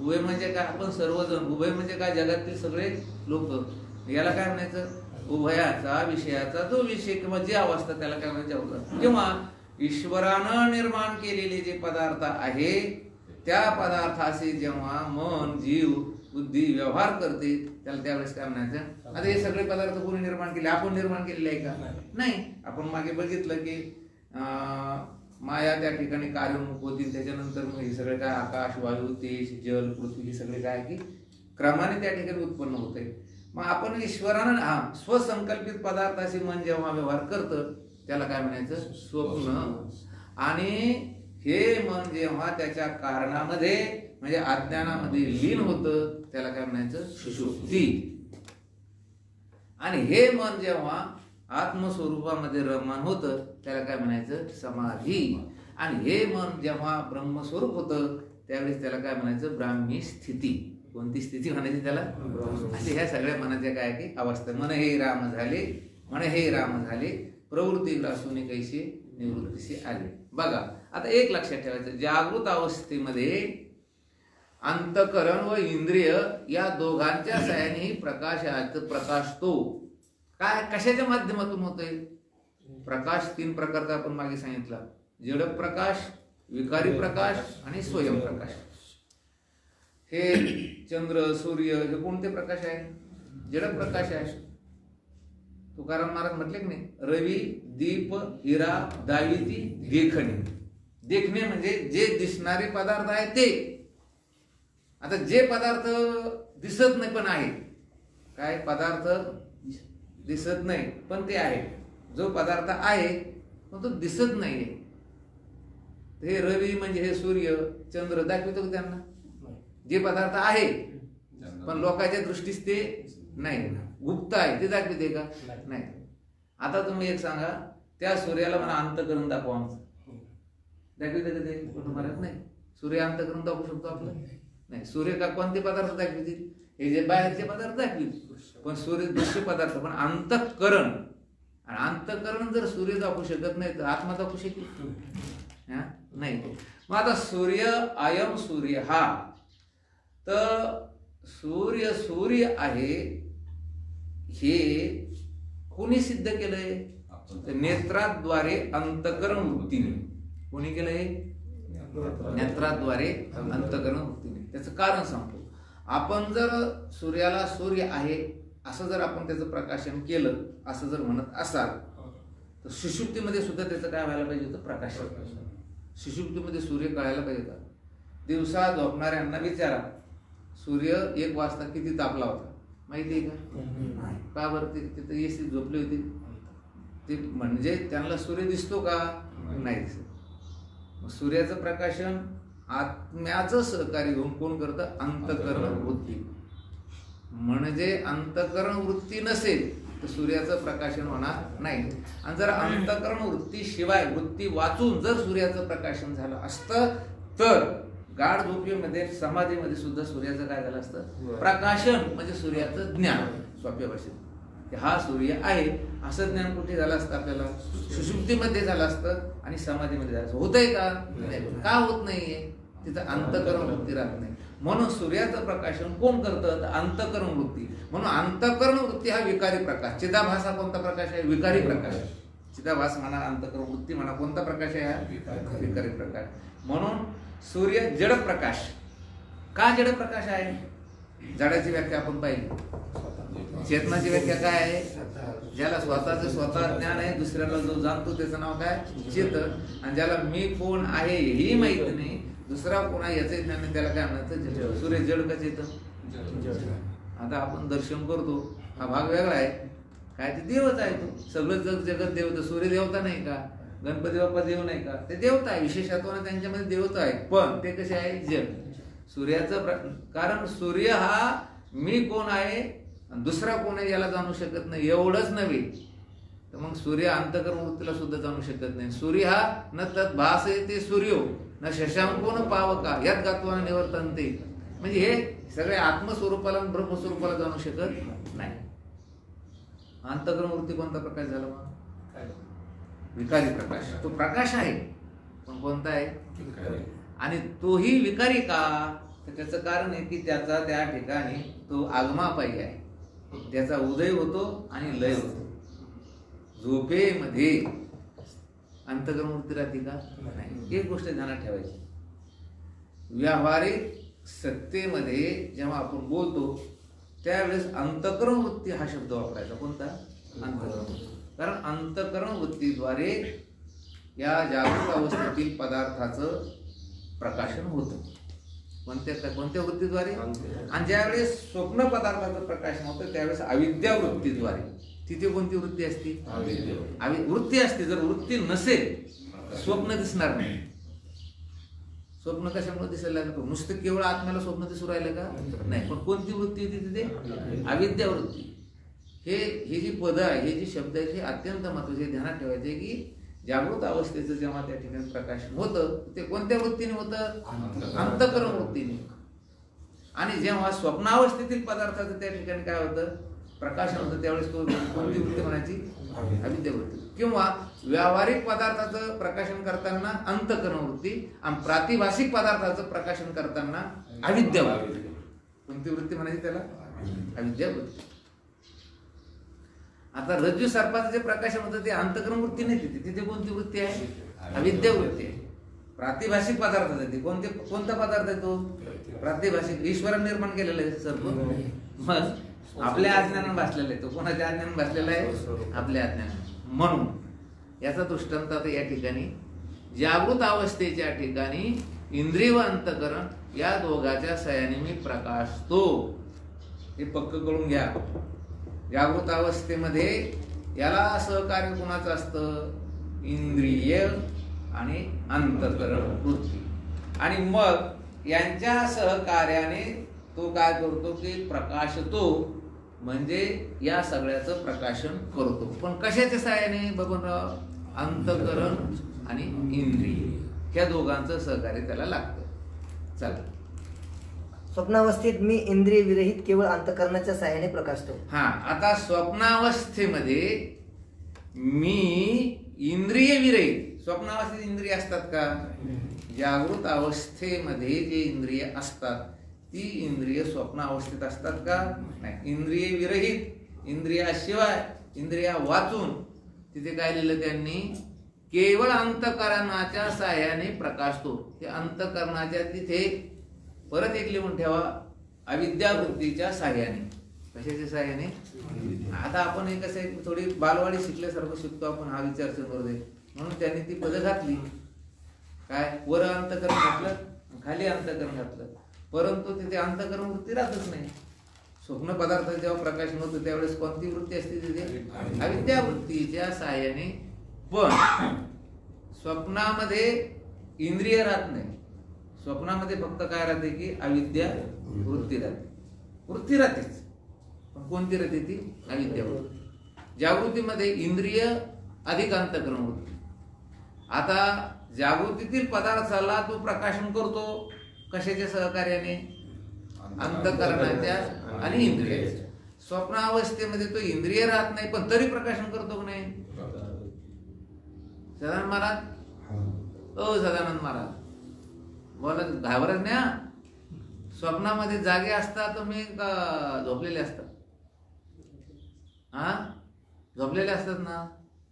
उभय म्हणजे काय? आपण सर्वजण. उभय म्हणजे काय? जगातील सगळे लोक. याला काय म्हणायचं? उभयाचा विषयाचा जो विषय किंवा जी अवस्था त्याला काय म्हणायचं? किंवा ईश्वरानं निर्माण केलेले जे पदार्थ आहे त्या पदार्थाशी जेव्हा मन, जीव, बुद्धी व्यवहार करते त्याला त्यावेळेस काय म्हणायचं? आता हे सगळे पदार्थ कोणी निर्माण केले? आपण निर्माण केलेले आहे का? नाही. आपण मागे बघितलं की माया त्या ठिकाणी कार्योन्मुख होती. त्याच्यानंतर मग हे सगळे काय? आकाश, वायू, तेज, जल, पृथ्वी हे सगळे काय की क्रमाने त्या ठिकाणी उत्पन्न होते. मग आपण ईश्वरानं स्वसंकल्पित पदार्थाशी मन जेव्हा व्यवहार करतं त्याला काय म्हणायचं? स्वप्न. आणि हे मन जेव्हा त्याच्या कारणामध्ये म्हणजे अज्ञानामध्ये लीन होतं त्याला काय म्हणायचं? सुषुप्ती. आणि हे मन जेव्हा आत्मस्वरूपामध्ये रममान होतं त्याला काय म्हणायचं? समाधी. आणि हे मन जेव्हा ब्रह्मस्वरूप होतं त्यावेळेस त्याला काय म्हणायचं? ब्राह्मी स्थिती. कोणती स्थिती म्हणायची त्याला? असे ह्या सगळ्या मनाच्या काय की अवस्था. मन हे राम झाले, मन हे राम झाले, प्रवृत्ती ग्रासून कैसे निवृत्तीशी आले. बघा, आता एक लक्षात ठेवायचं, जागृत अवस्थेमध्ये अंतःकरण व इंद्रिय या दोघांच्या साह्याने प्रकाशतो. काय? कशाच्या माध्यमातून होतोय? प्रकाश 3 प्रकारचा आपण मागे सांगितला. जड प्रकाश, विकारी प्रकाश आणि स्वयंप्रकाश. हे चंद्र, सूर्य हे कोणते प्रकाश आहे? जड प्रकाश आहे. तुकाराम महाराज म्हटले की नाही? रवी, दीप, हिरा, दाविती, देखणे. देखणे म्हणजे जे दिसणारे पदार्थ आहे ते. आता जे पदार्थ दिसत नाही पण आहे. काय? पदार्थ दिसत नाही पण ते आहे. जो पदार्थ आहे पण तो दिसत नाहीये. हे रवी म्हणजे हे सूर्य, चंद्र दाखवतो का त्यांना? जे पदार्थ आहे पण लोकांच्या दृष्टीस ते नाही. गुप्त आहे ते दाखविते का? नाही. आता तुम्ही एक सांगा, त्या सूर्याला म्हणा अंतःकरण दाखवा आमचं, दाखविते का ते? तुम्हाला नाही. सूर्य अंतःकरण दाखवू शकतो आपलं? नाही. सूर्य का कोणते पदार्थ दाखवितील? हे जे बाहेरचे पदार्थ दाखवितील, पण सूर्य दृश्य पदार्थ. पण अंतःकरण, आणि अंतःकरण जर सूर्य दाखवू शकत नाही तर आत्मा दाखवू शकेल? नाही. मग आता सूर्य, अयम सूर्य हा, तर सूर्य आहे हे कोणी सिद्ध केलंय? नेत्राद्वारे अंतःकरण वृत्तीने. कोणी केलंय? नेत्राद्वारे अंतःकरण वृत्तीने. त्याचं कारण सांगतो. आपण जर सूर्याला सूर्य आहे असं जर आपण त्याचं प्रकाशन केलं, असं जर म्हणत असाल, तर सुषुप्तीमध्ये सुद्धा त्याचं काय व्हायला पाहिजे होतं? प्रकाशन. सुषुप्तीमध्ये सूर्य कळायला पाहिजे होता. दिवसा झोपणाऱ्यांना विचारा, सूर्य 1 वाजता किती तापला होता माहिती आहे का? का बरं? ते तिथं एसी झोपले होते ते, म्हणजे त्यांना सूर्य दिसतो का? नाही दिसत. मग सूर्याचं प्रकाशन आत्म्याचं सहकार्य घेऊन कोण करतं? अंतःकरण वृत्ती. म्हणजे अंतःकरण वृत्ती नसेल तर सूर्याचं प्रकाशन होणार नाही. आणि जर अंतःकरण वृत्ती शिवाय वृत्ती वाचून जर सूर्याचं प्रकाशन झालं असतं, तर गाढ झोपेमध्ये, समाधीमध्ये सुद्धा सूर्याचं काय झालं असतं? प्रकाशन. म्हणजे सूर्याचं ज्ञान. सोप्या भाषेत हा सूर्य आहे असं ज्ञान कुठे झालं असतं? आपल्याला सुषुप्तीमध्ये झालं असतं आणि समाधीमध्ये झालं असतं. होतंय का? का होत नाहीये? तिथं अंतःकरण वृत्ती राहत नाही. म्हणून सूर्याचं प्रकाशन कोण करतं? अंतःकरण वृत्ती. म्हणून अंतःकरण वृत्ती हा विकारी प्रकाश. चिदाभास हा कोणता प्रकाश आहे? विकारी प्रकाश. चिदाभास म्हणा, अंतःकरण वृत्ती म्हणा, कोणता प्रकाश आहे हा? विकारी प्रकाश. म्हणून सूर्य जड प्रकाश. का जड प्रकाश आहे? जडाची व्याख्या आपण पाहिली. चेतनाची व्याख्या काय आहे? ज्याला स्वतःचं स्वतः ज्ञान आहे, दुसऱ्याला जो जाणतो त्याचं नाव काय? चेतन. आणि ज्याला मी कोण आहे हेही माहिती नाही, दुसरा कोण आहे याचे ज्ञान नाही, त्याला काय म्हणतात? सूर्य जड का चेतन? आता आपण दर्शन करतो, हा भाग वेगळा आहे. काय ते देवच आहे. तो सगळं जगत देवता. सूर्य देवता नाही का? गणपती बाप्पा देव नाही का? ते देवता आहे. विशेषत्वाने त्यांच्यामध्ये देवता आहे, पण ते कसे आहे? जड. सूर्याचं कारण सूर्य हा मी कोण आहे आणि दुसरा कोण आहे याला जाणू शकत नाही. एवढंच नव्हे तर मग सूर्य अंतःकरण वृत्तीला सुद्धा जाणू शकत नाही. सूर्य हा न तत् भास येते सूर्यो न शशांको न पावका यात गात्वाने निवर्तनते. म्हणजे हे सगळे आत्मस्वरूपाला आणि ब्रह्मस्वरूपाला जाणू शकत नाही. अंतःकरण वृत्ती कोणता प्रकाश झाला? मग विकारी प्रकाश. तो प्रकाश आहे पण कोणता आहे? आणि तोही विकारी का? तर त्याचं कारण आहे की त्याचा त्या ठिकाणी तो आगमापायी आहे. त्याचा उदय होतो आणि लय होतो. झोपेमध्ये अंतःकरण वृत्ती राहते का? नाही. एक गोष्ट ध्यानात ठेवायची, व्यावहारिक सत्तेमध्ये जेव्हा आपण बोलतो त्यावेळेस अंतःकरण वृत्ती हा शब्द वापरायचा. कोणता? अंतःकरण वृत्ती. कारण अंतःकरण वृत्तीद्वारे या जागृत अवस्थेतील पदार्थाचं प्रकाशन होतं. कोणत्या वृत्तीद्वारे? आणि ज्यावेळेस स्वप्न पदार्थाचं प्रकाशन होतं त्यावेळेस अविद्या वृत्तीद्वारे. तिथे कोणती वृत्ती असते? वृत्ती असते. जर वृत्ती नसेल स्वप्न दिसणार नाही. स्वप्न कशामुळे दिसायला लागलं? नुसतं केवळ आत्म्याला स्वप्न दिसू राहिलं का? नाही. पण कोणती वृत्ती होती तिथे? अविद्या वृत्ती. हे जी पद आहे, हे जे शब्द आहेत, हे अत्यंत महत्वाचे ध्यानात ठेवायचे की जागृत अवस्थेचं जेव्हा त्या ठिकाणी प्रकाशन होतं ते कोणत्या वृत्तीने होतं? अंतःकरण वृत्तीने. आणि जेव्हा स्वप्नावस्थेतील पदार्थाचं त्या ठिकाणी काय होतं? प्रकाशन होतं, त्यावेळेस तो कोणती वृत्ती म्हणायची? अविद्या वृत्ती. किंवा व्यावहारिक पदार्थाचं प्रकाशन करताना अंतःकरण वृत्ती आणि प्रातिभाषिक पदार्थाचं प्रकाशन करताना अविद्या वृत्ती. कोणती वृत्ती म्हणायची त्याला? अविद्या वृत्ती. आता रज्जू सर्पाचं जे प्रकाशन होतं ते अंतःकरण वृत्ती नाही. तिथे कोणती वृत्ती आहे? अविद्या वृत्ती आहे. प्रातिभाषिक पदार्थ आहे. कोणता पदार्थ आहे तो? प्रातिभाषिक. ईश्वराने निर्माण केलेला आहे सर्प. मग आपल्या अज्ञानाने भासलेला आहे तो. कोणाच्या अज्ञानाने भासलेला आहे? आपल्या अज्ञानाने. म्हणून याचा दृष्टांत आता या ठिकाणी जागृत अवस्थेच्या ठिकाणी इंद्रिय व अंतःकरण या दोघांच्या सहाय्याने प्रकाशतो. हे पक्क करून घ्या. जागृत अवस्थेमध्ये याला सहकार्य कोणाचं असतं? इंद्रिय आणि अंतःकरण वृत्ती. आणि मग यांच्या सहकार्याने तो काय करतो की प्रकाशतो. म्हणजे या सगळ्याचं प्रकाशन करतो. पण कशाच्या सहाय्याने बबनराव? अंतकरण आणि इंद्रिय ह्या दोघांचं सहकार्य त्याला लागतं. चला, स्वप्नावस्थेत मी इंद्रिय विरहित केवळ अंतकरणाच्या साह्याने प्रकाशतो. हा, आता स्वप्नावस्थेमध्ये मी इंद्रिय विरहित. स्वप्नावस्थेत इंद्रिय असतात का? जागृत अवस्थेमध्ये जे इंद्रिय असतात ती इंद्रिय स्वप्नावस्थेत असतात का? नाही. इंद्रिय विरहित, इंद्रियाशिवाय, इंद्रिया वाचून तिथे काय लिहिलं त्यांनी? केवळ अंतकरणाच्या साह्याने प्रकाशतो. ते अंतकरणाच्या तिथे परत एक लिहून ठेवा, अविद्यावृत्तीच्या साह्याने. कशाच्या साह्याने? आता आपण हे कसं आहे, थोडी बालवाडी शिकल्यासारखं शिकतो आपण, हा विचार करू दे म्हणून त्यांनी ती पदं घातली. काय? वर अंतकरण घातलं, खाली अंतकरण घातलं, परंतु तिथे अंतकरण वृत्ती राहतच नाही. स्वप्न पदार्थ जेव्हा प्रकाशन होतं त्यावेळेस कोणती वृत्ती असते तिथे? अविद्या वृत्तीच्या साह्याने. पण स्वप्नामध्ये इंद्रिय राहत नाही. स्वप्नामध्ये फक्त काय राहते की अविद्या वृत्ती राहते. वृत्ती राहतेच, पण कोणती राहते ती? अविद्या वृत्ती. जागृतीमध्ये इंद्रिय अधिक अंतकरण वृत्ती. आता जागृतीतील पदार्थाला तो प्रकाशन करतो कशाच्या सहकार्याने? अंतकरणाच्या आणि इंद्रियाच्या. स्वप्नावस्थेमध्ये तो इंद्रिय राहत नाही पण तरी प्रकाशन करतो की नाही? सदानंद महाराज, सदानंद महाराज बोला, घाबरत नाही हा. स्वप्नामध्ये जागे असता तुम्ही झोपलेले असतात? हा, झोपलेले असतात ना?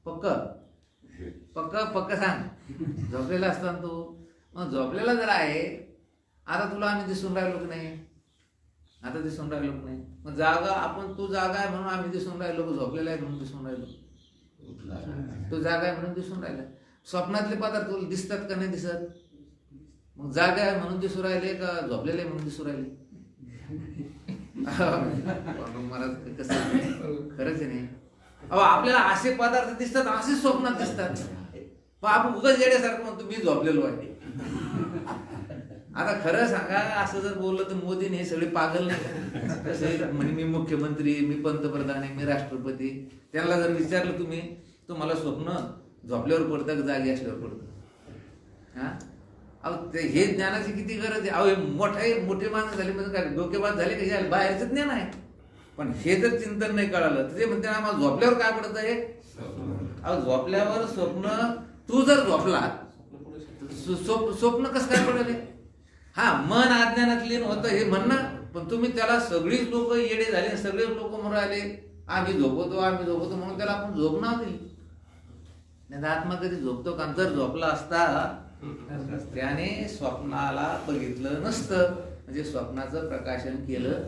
पक्क पक्क पक्क सांग, झोपलेला असतात तू? मग झोपलेला जर आहे, आता तुला आम्ही दिसून राहिलो की नाही? आता दिसून राहिलो की नाही? मग जागा, आपण तू जागा आहे म्हणून आम्ही दिसून राहिलो, झोपलेला आहे म्हणून दिसून राहिलो? तो जागा आहे म्हणून दिसून राहिला. स्वप्नातले पदार्थ तुला दिसतात का नाही दिसत? मग जागा आहे म्हणून दिसू राहिले का झोपलेले म्हणून दिसू राहिले? मला कसं खरंच नाही. अहो, आपल्याला असे पदार्थ दिसतात, असे स्वप्नात दिसतात, पण आपण उगाच येण्यासारखं म्हणतो मी झोपलेलो आहे. आता खरं सांगा, असं जर बोललं तर मोदीने हे सगळे पागल नाही? कसं म्हणजे मी मुख्यमंत्री, मी पंतप्रधान आहे, मी राष्ट्रपती. त्यांना जर विचारलं तुम्ही, तुम्हाला स्वप्न झोपल्यावर पडतं का जागी असल्यावर पडतं? हा, अहो ते हे ज्ञानाची किती गरज आहे. अहो, मोठे माणसं झाले म्हणजे काय डोकेबाज झाले कसे? बाहेरचं ज्ञान आहे, पण हे जर चिंतन नाही कळालं तर ते म्हणते आम्हाला झोपल्यावर काय पडत आहे? अहो, झोपल्यावर स्वप्न, तू जर झोपला स्वप्न कसं काय पडले? हा, मन अज्ञानात लीन होतं हे म्हणणं, पण तुम्ही त्याला सगळीच लोक येडे झाले, सगळेच लोक म्हणून राहिले आम्ही झोपतो म्हणून त्याला आपण झोप नाव दिली. नाही आत्मा कधी झोपतो का? जर झोपला असता त्याने स्वप्नाला बघितलं नसतं, म्हणजे स्वप्नाचं प्रकाशन केलं.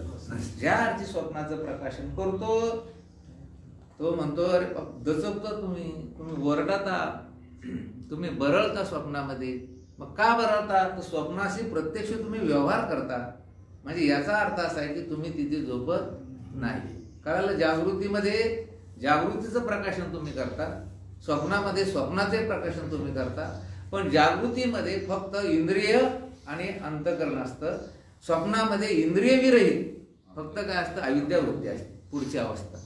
ज्या अर्थी स्वप्नाचं प्रकाशन करतो तो म्हणतो अरे दचकतो, तुम्ही वरडता, तुम्ही बरळता स्वप्नामध्ये. मग का बरळता? तर स्वप्नाशी प्रत्यक्ष तुम्ही व्यवहार करता, म्हणजे याचा अर्थ असा आहे की तुम्ही तिथे झोपत नाही. कळालं? जागृतीमध्ये जागृतीचं प्रकाशन तुम्ही करता, स्वप्नामध्ये स्वप्नाचे प्रकाशन तुम्ही करता. पण जागृतीमध्ये फक्त इंद्रिय आणि अंतकरण असतं, स्वप्नामध्ये इंद्रिय विरहित फक्त काय असतं? अविद्या वृत्ती असते. पुढची अवस्था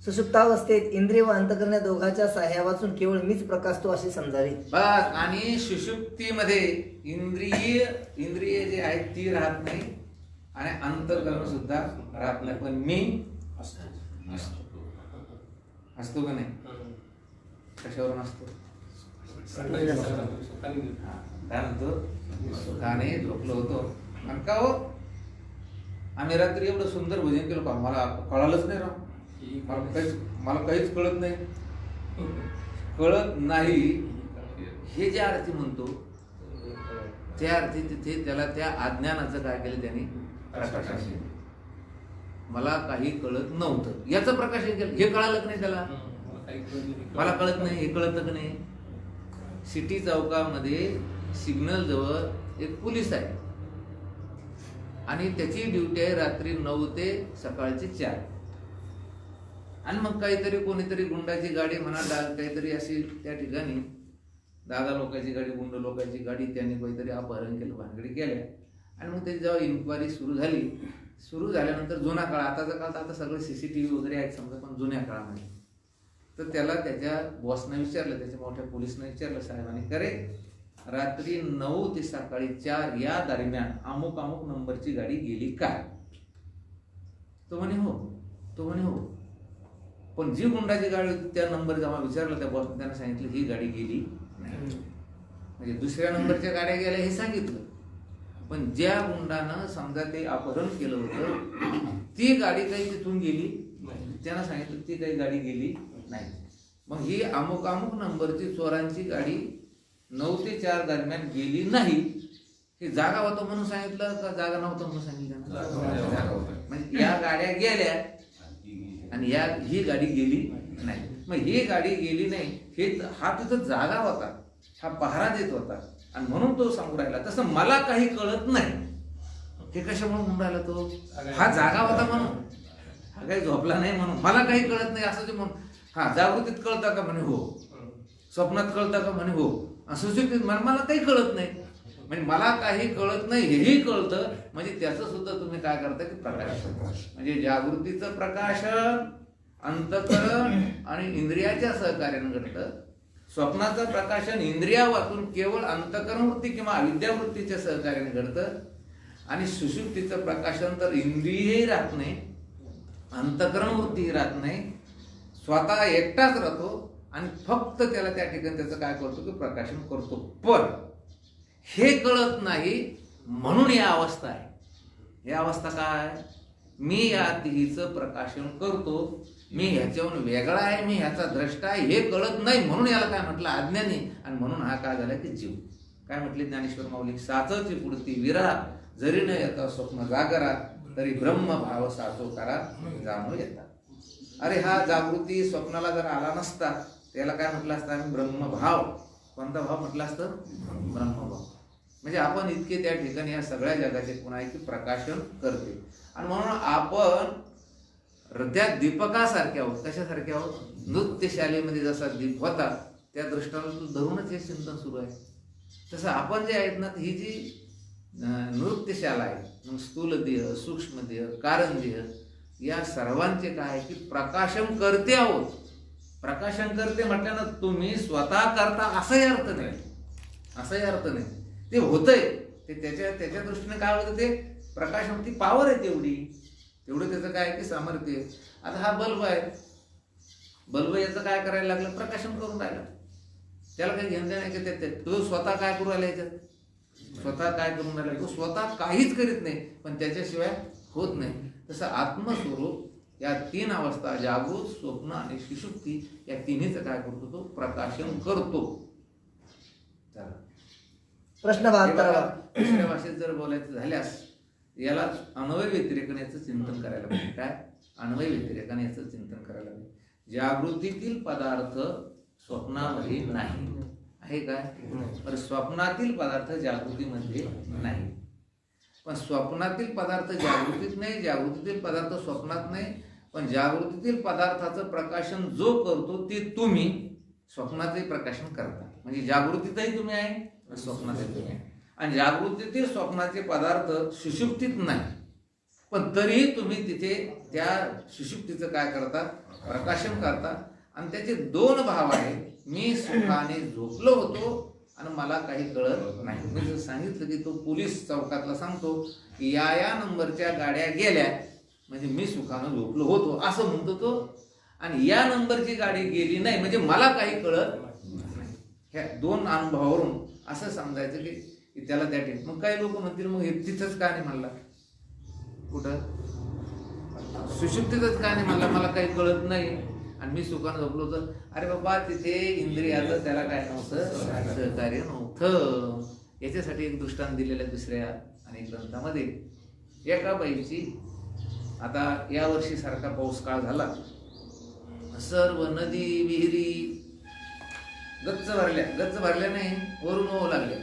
सुषुप्तावस्थेत इंद्रिय व अंतकरण दोघांच्या साह्या वाचून केवळ मीच प्रकाशतो असे समजावे. बस. आणि सुषुप्तीमध्ये इंद्रिय जे आहेत ती राहत नाही आणि अंतकरण सुद्धा राहत नाही, पण मी असतो का नाही? कशावरून असतो? काय म्हणतो? सुखाने झोपलो होतो. आणि का हो, आम्ही रात्री एवढं सुंदर भोजन केलं का? मला कळालंच नाही राव, मला काहीच कळत नाही. हे जे अर्थी म्हणतो त्या अर्थी तिथे त्याला त्या अज्ञानाचं काय केलं त्यांनी? प्रकाशन केलं. मला काही कळत नव्हतं याचं प्रकाशन केलं. हे कळालं की नाही त्याला? मला कळत नाही हे कळतं की नाही? सिटी चौकामध्ये सिग्नल जवळ एक पोलीस आहे आणि त्याची ड्युटी आहे रात्री 9 ते सकाळचे 4. आणि मग काहीतरी कोणीतरी गुंडाची गाडी म्हणा काहीतरी अशी त्या ठिकाणी दादा लोकांची गाडी, गुंड लोकांची गाडी, त्यांनी काहीतरी अपहरण केलं, भानगडी केल्या. आणि मग त्याची जेव्हा इन्क्वायरी सुरू झाली सुरू झाल्यानंतर जुना काळ, आताचा काळ तर आता सगळं CCTV वगैरे आहेत समजा, पण जुन्या काळामध्ये तर त्याला त्याच्या बॉसनं विचारलं, त्याच्या मोठ्या पोलिसनं विचारलं साहेबांनी, करे रात्री 9 ते सकाळी 4 या दरम्यान अमुक अमुक नंबरची गाडी गेली काय? तो म्हणे हो. पण जी गुंडाची गाडी होती त्या नंबर जेव्हा विचारलं त्या बॉसने, त्यांना सांगितलं ही गाडी गेली नाही. म्हणजे दुसऱ्या नंबरच्या गाड्या गेल्या हे सांगितलं, पण ज्या गुंडानं समजा ते अपहरण केलं होतं ती गाडी काही तिथून गेली त्यांना सांगितलं ती काही गाडी गेली नाही. मग ही अमुक अमुक नंबरची चोरांची गाडी 9 ते 4 दरम्यान गेली नाही, ही जागा होतं म्हणून सांगितलं का जागा नव्हतं म्हणून सांगितलं? जागा होतं. म्हणजे या गाड्या गेल्या आणि ही गाडी गेली नाही. मग ही गाडी गेली नाही हा तिथं जागा होता, हा पहारा देत होता आणि म्हणून तो सांगू राहिला. तसं मला काही कळत नाही, हे कशामुळे म्हणून राहिला तो? हा जागा होता म्हणून, हा काही झोपला नाही म्हणून, मला काही कळत नाही असं ते म्हणून. हा जागृतीत कळतं का? म्हणे हो. स्वप्नात कळतं का? म्हणे हो. सुशुक्तीत मला काही कळत नाही. म्हणजे मला काही कळत नाही हेही कळतं, म्हणजे त्याचं सुद्धा तुम्ही काय करता की प्रकाशन. म्हणजे जागृतीचं प्रकाशन अंतःकरण आणि इंद्रियाच्या सहकार्यानं घडतं. स्वप्नाचं प्रकाशन इंद्रिया वाचून केवळ अंतःकरण वृत्ती किंवा अविद्यावृत्तीच्या सहकार्याने घडतं. आणि सुषुप्तीचं प्रकाशन तर इंद्रियही राहत नाही, अंतःकरण वृत्तीही राहत नाही, स्वतः एकटाच राहतो आणि फक्त त्याला त्या ठिकाणी त्याचं काय करतो की प्रकाशन करतो. पण हे कळत नाही म्हणून या अवस्था आहे. ही अवस्था काय? मी या तिघीचं प्रकाशन करतो, मी ह्याच्याहून वेगळा आहे, मी ह्याचा द्रष्टा आहे, हे कळत नाही म्हणून याला काय म्हटलं? अज्ञानी. आणि म्हणून हा काय झाला की जीव. काय म्हटले ज्ञानेश्वर माऊली? साचची पुढती विरा जरी न येता स्वप्न जागरा, तरी ब्रह्मभाव साचो करा जाणू येता. अरे हा जागृती स्वप्नाला जर आला नसता त्याला काय म्हटलं असतं आम्ही? ब्रह्मभाव. कोणता भाव म्हटलं असतं? ब्रह्मभाव. म्हणजे आपण इतके त्या ठिकाणी या सगळ्या जगाचे पुन्हा की प्रकाशन करते. आणि म्हणून आपण हृदयात दीपकासारखे आहोत. कशासारखे आहोत? नृत्यशालेमध्ये जसा दीप होता त्या दृष्टाला धरूनच हे चिंतन सुरू आहे. तसं आपण जे आहेत ना, ही जी नृत्यशाला आहे, मग स्थूल देह, सूक्ष्म देह, कारण देह, या सर्वांचे काय की प्रकाशन करते आहोत. प्रकाशन करते म्हटल्यानं तुम्ही स्वतः करता असंही अर्थ नाही, असंही अर्थ नाही. ते होतंय, ते त्याच्या दृष्टीने काय होतं? ते प्रकाशन, ती पावर आहे तेवढं त्याचं काय की सामर्थ्य. आता हा बल्ब आहे, बल्ब याचं काय करायला लागलं? प्रकाशन करून राहिला. त्याला काही घेणं नाही की तो स्वतः काय करू राहिला याच्यात? स्वतः काय करून राहिला? तो स्वतः काहीच करीत नाही, पण त्याच्याशिवाय होत नाही. तसं आत्मस्वरूप या 3 अवस्था, जागृत, स्वप्न आणि सुषुप्ती, या तिन्हीचं काय करतो? तो प्रकाशन करतो. प्रश्न 72. दुसऱ्या भाषेत जर बोलायचं झाल्यास याला अन्वय व्यतिरेकन याचं चिंतन करायला पाहिजे. काय? अन्वय व्यतिरेकन याचं चिंतन करायला पाहिजे. जागृतीतील पदार्थ स्वप्नामध्ये नाही आहे काय? तर स्वप्नातील पदार्थ जागृतीमध्ये नाही. पण स्वप्नातील पदार्थ जागृतीत नाही, जागृतीतील पदार्थ स्वप्नात नाही. पण जागृतीतील पदार्थाचं प्रकाशन जो करतो ते तुम्ही स्वप्नातही प्रकाशन करता. म्हणजे जागृतीतही तुम्ही आहे, स्वप्नातही तुम्ही आहे. आणि जागृतीतील स्वप्नाचे पदार्थ सुषुप्तीत नाही, पण तरीही तुम्ही तिथे त्या सुषुप्तीचं काय करता? प्रकाशन करता. आणि त्याचे 2 भाव आहेत. मी सुखाने झोपलो होतो आणि मला काही कळत नाही. मी जर सांगितलं की तो पोलीस चौकातला सांगतो की या नंबरच्या गाड्या गेल्या, म्हणजे मी सुखाने झोपलो होतो असं म्हणतो तो. आणि या नंबरची गाडी गेली नाही म्हणजे मला काही कळत नाही. ह्या 2 अनुभवावरून असं समजायचं की त्याला त्या ठिकाणी. मग काही लोक म्हणतील मग हे तिथंच का नाही म्हणला? कुठं? सुषुप्तीतच का नाही म्हणला? मला काही कळत नाही आणि मी सुखानं झोपलो होतो. अरे बाबा, तिथे इंद्रियाचं त्याला काय नव्हतं? सहकार्य नव्हतं. याच्यासाठी एक दृष्टांत दिलेलं दुसऱ्या अनेक ग्रंथामध्ये. एका बाईची, आता यावर्षी सारखा पाऊस काळ झाला, सर्व नदी विहिरी गच्च भरल्या नाही, वरून वाहू लागल्या.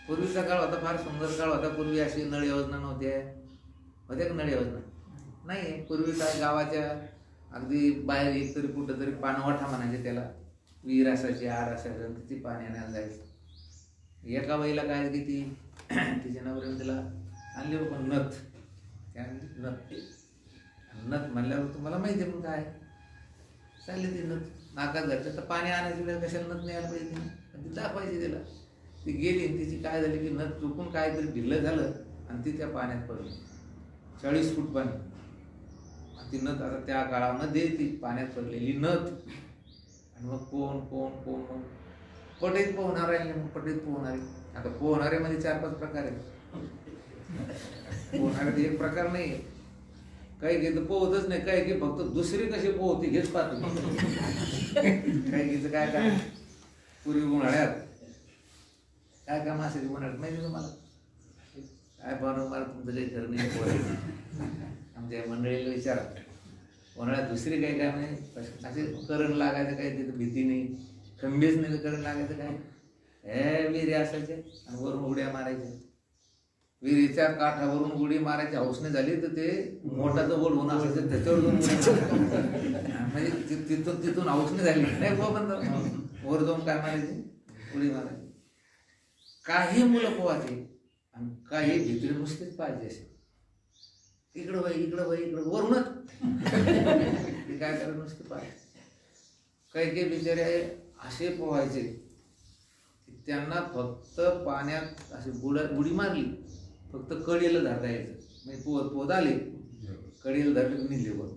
पूर्वीचा काळ होता, फार सुंदर काळ होता. पूर्वी अशी नळ योजना नव्हत्या. होत्या का नळ योजना? नाही. पूर्वी काय गावाच्या अगदी बाहेर एक तरी कुठं तरी पाणवठा म्हणायचे त्याला, विहीर असायची, आर असायचं, तिथे पाणी आणायला जायचं. एका बाईला काय की ती तिच्या नवऱ्याने तिला आणली पण नथ, त्यानंतर नथ. नथ म्हणल्यावर तुम्हाला माहिती आहे मग काय चालली ती नथ नाकात घातलं तर पाणी आणायची वेळ कशाला नथ न्यायला पाहिजे तिने, ती दाखवायची तिला. ती गेली आणि तिची काय झाली की नथ चुकून काहीतरी ढिल्लं झालं आणि ती त्या पाण्यात पडली. 40 फूट पाणी. ती नथ आता त्या काळामध्ये ती पाण्यात पडलेली नथ. आणि मग कोण कोण कोण मग पटीत पोहणारे आणि मग पटीत पोहणारे. आता पोहणारे मध्ये 4-5 प्रकार आहेत. पोहणारे एक प्रकार नाही आहे. काही घेत पोहतच नाही, काही की फक्त दुसरी कशी पोहते हेच पाहतो. काही घ्यायचं काय काय पूर्वी उन्हाळ्यात काय काय माशाची उन्हाळ्यात माहिती तुम्हाला काय बनव मला तुमचं काही खरं नाही पोहायचं. आमच्या मंडळीला विचारा उन्हाळ्यात दुसरी काही काय म्हणजे असे करंट लागायचं काही तिथं भीती नाही, खंबीच नाही तर करंट लागायचं काय. हे विहिरी असायचे आणि वरून उड्या मारायच्या. विहिरीच्या काठावरून उडी मारायची हौसने झाली तर ते मोठाचं बोल होऊन असायचं त्याच्यावर जाऊन म्हणजे तिथून हौसने झाली नाही पण वर जाऊन काय मारायचे उडी मारायची. काही मुलं पोहायचे आणि काही भित्री नुसतेच पाहिजे असे इकडं बाई इकडं बाई इकडं वरूनच ते काय करायला नुसते पाहिजे. काही काही बिचारे असे पोहायचे की त्यांना फक्त पाण्यात अशी उडी मारली फक्त कडेला धरता यायचं म्हणजे पोहत पोहत आले कडेला धरले निघले वर.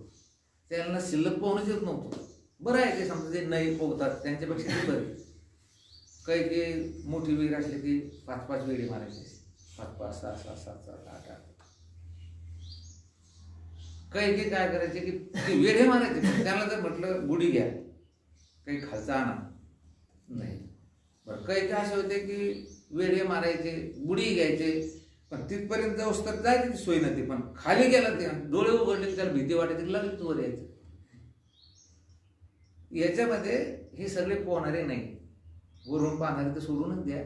त्यांना शिल्लक पोहणंच येत नव्हतं. बरं आहे ते समजा जे नाही पोहतात त्यांच्यापेक्षा ते बरं. काही काही मोठी विहीर असली की 5-5 वेळी मारायची 5-5 6-6 7-7 8-8. काही काही काय करायचे की ते वेढे मारायचे पण त्याला जर म्हटलं बुडी घ्या काही खालचा आणा नाही. बरं काही काय असे होते की वेढे मारायचे बुडी घ्यायचे पण तिथपर्यंत जाऊस तर जायची ती सोय नव्हती. पण खाली गेला ते डोळे उघडले त्याला भीती वाटायची लगेच वर यायचं. याच्यामध्ये हे सगळे पोहणारे नाही. वरून पाहणारे तर सोडूनच द्या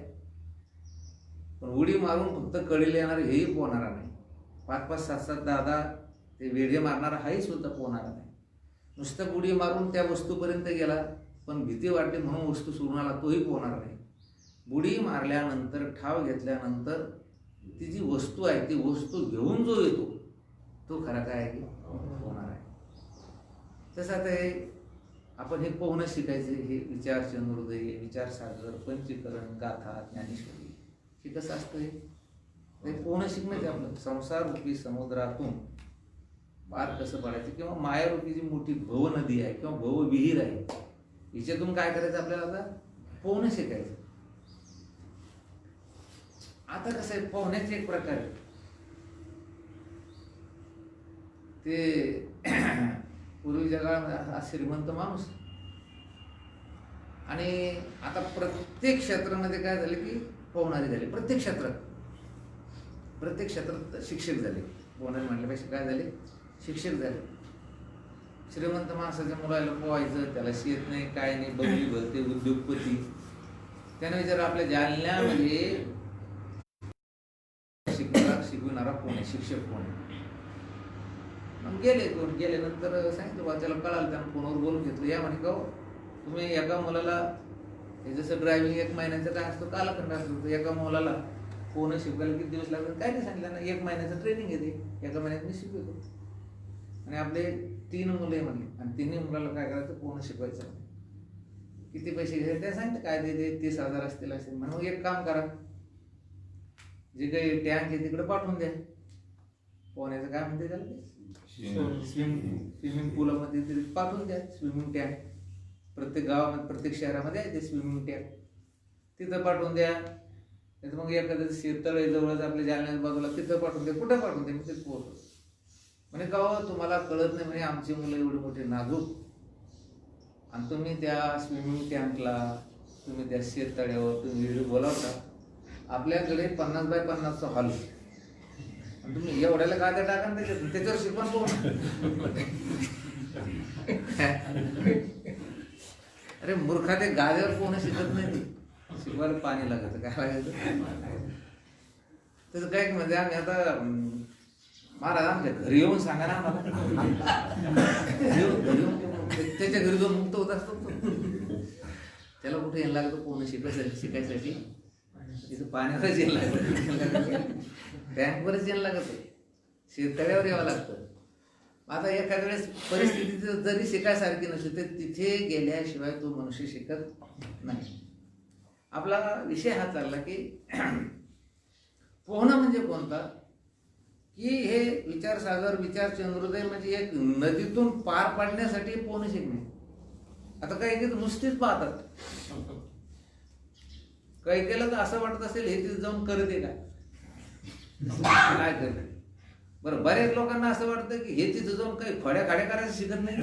पण उडी मारून फक्त कडेला येणारे हेही पोहणारा नाही. 5-5 7-7 10-10 ते वेढे मारणारा हाही सुद्धा पोहणारा नाही. नुसतं उडी मारून त्या वस्तूपर्यंत गेला पण भीती वाटली म्हणून वस्तू सोडून आला तोही पोहणार नाही. बुडी मारल्यानंतर ठाव घेतल्यानंतर ती जी वस्तू आहे ती वस्तू घेऊन जो येतो तो खरा काय आहे की पोहणार आहे. तसं आता हे आपण हे पोहणं शिकायचं हे विचार चंद्रोदय विचारसागर पंचीकरण गाथा ज्ञानेश्वरी हे कसं असतं हे पोहणं शिकणं आपलं संसाररूपी समुद्रातून पार कसं पडायचं किंवा मायारूपी जी मोठी भव नदी आहे किंवा भव विहीर आहे हिच्यातून काय करायचं आपल्याला आता पोहणं शिकायचं. आता कसं आहे पोहण्याचे एक प्रकार आहे ते पूर्वीच्या काळामध्ये हा श्रीमंत माणूस आणि आता प्रत्येक क्षेत्रामध्ये काय झाले की पोहणारे झाले. प्रत्येक क्षेत्रात शिक्षक झाले. पोहणारे म्हटल्यापेक्षा काय झाले शिक्षक झाले. श्रीमंत माणसाच्या मुलाला पोहायचं त्याला शेत नाही काय नाही बंगली भरते उद्योगपती. त्याने विचारलं आपल्या जालन्यामध्ये शिकविणारा कोण आहे शिक्षक कोण आहे. मग गेल्यानंतर सांगितलं बा त्याला कळालं त्यानं फोनवर बोलून घेतलं या म्हणे का तुम्ही एका मुलाला हे जसं ड्रायव्हिंग 1 महिन्याचं काय असतं कालखंड असतो एका मुलाला पोहणं शिकवायला किती दिवस लागतात काय नाही सांगितलं ना 1 महिन्याचं ट्रेनिंग येते एका महिन्यात मी शिकवतो. आणि आपले 3 मुलं आहे म्हणले आणि 3 मुलाला काय करायचं पोहणं शिकवायचं. किती पैसे घ्यायचे त्या सांगितलं काय देते 30,000 असतील असेल म्हणून मग एक काम करा जे काही टँक आहे तिकडे पाठवून द्या. पोहण्याचं काय म्हणते त्याला स्विमिंग पूलमध्ये पाठवून द्या. स्विमिंग टँक प्रत्येक गावामध्ये प्रत्येक शहरामध्ये आहे ते स्विमिंग टँक तिथं पाठवून द्या. नाही मग एखादं शेततळ आहे जवळच आपल्या जालन्याच्या बाजूला तिथं पाठवून द्या. कुठं पाठवून द्या मी तिथं पोहतो म्हणे का तुम्हाला कळत नाही म्हणे आमची मुलं एवढी मोठी नाजूक आणि तुम्ही त्या स्विमिंग टँकला तुम्ही त्या शेततळ्यावर तुम्ही व्हिडिओ बोलावता. आपल्याकडे 50 बाय 50चा हॉल आणि तुम्ही एवढ्याला गाद्या टाका त्याच्यावर शिकवण पोहणं. अरे मूर्खा ते गाद्यावर पोहणं शिकत नाही ते शिकवायला पाणी लागत काय लागायचं त्याचं काय म्हणजे आम्ही आता महाराज आमच्या घरी येऊन सांगा ना आम्हाला घरी येऊन त्याच्या घरी जाऊन मुक्त होत असतो त्याला कुठे यायला लागतं पोहणं शेततळ्यावर यावं लागतं. आता एखाद्या वेळेस परिस्थिती जरी शिकायसारखी नसली तर तिथे गेल्याशिवाय तो मनुष्य शिकत नाही. आपला विषय हा चालला की पोहणं म्हणजे कोणता, की हे विचारसागर विचार चंद्रोदय म्हणजे एक नदीतून पार पाडण्यासाठी पोहणं शिकणे. आता काही काही नुसतीच पाहतात, काही केलं तर असं वाटत असेल हे तिथे जाऊन करते काय करते. बरं, बऱ्याच लोकांना असं वाटतं की हे तिथं जाऊन काही फड्या खाड्या करायचं शिकत नाही.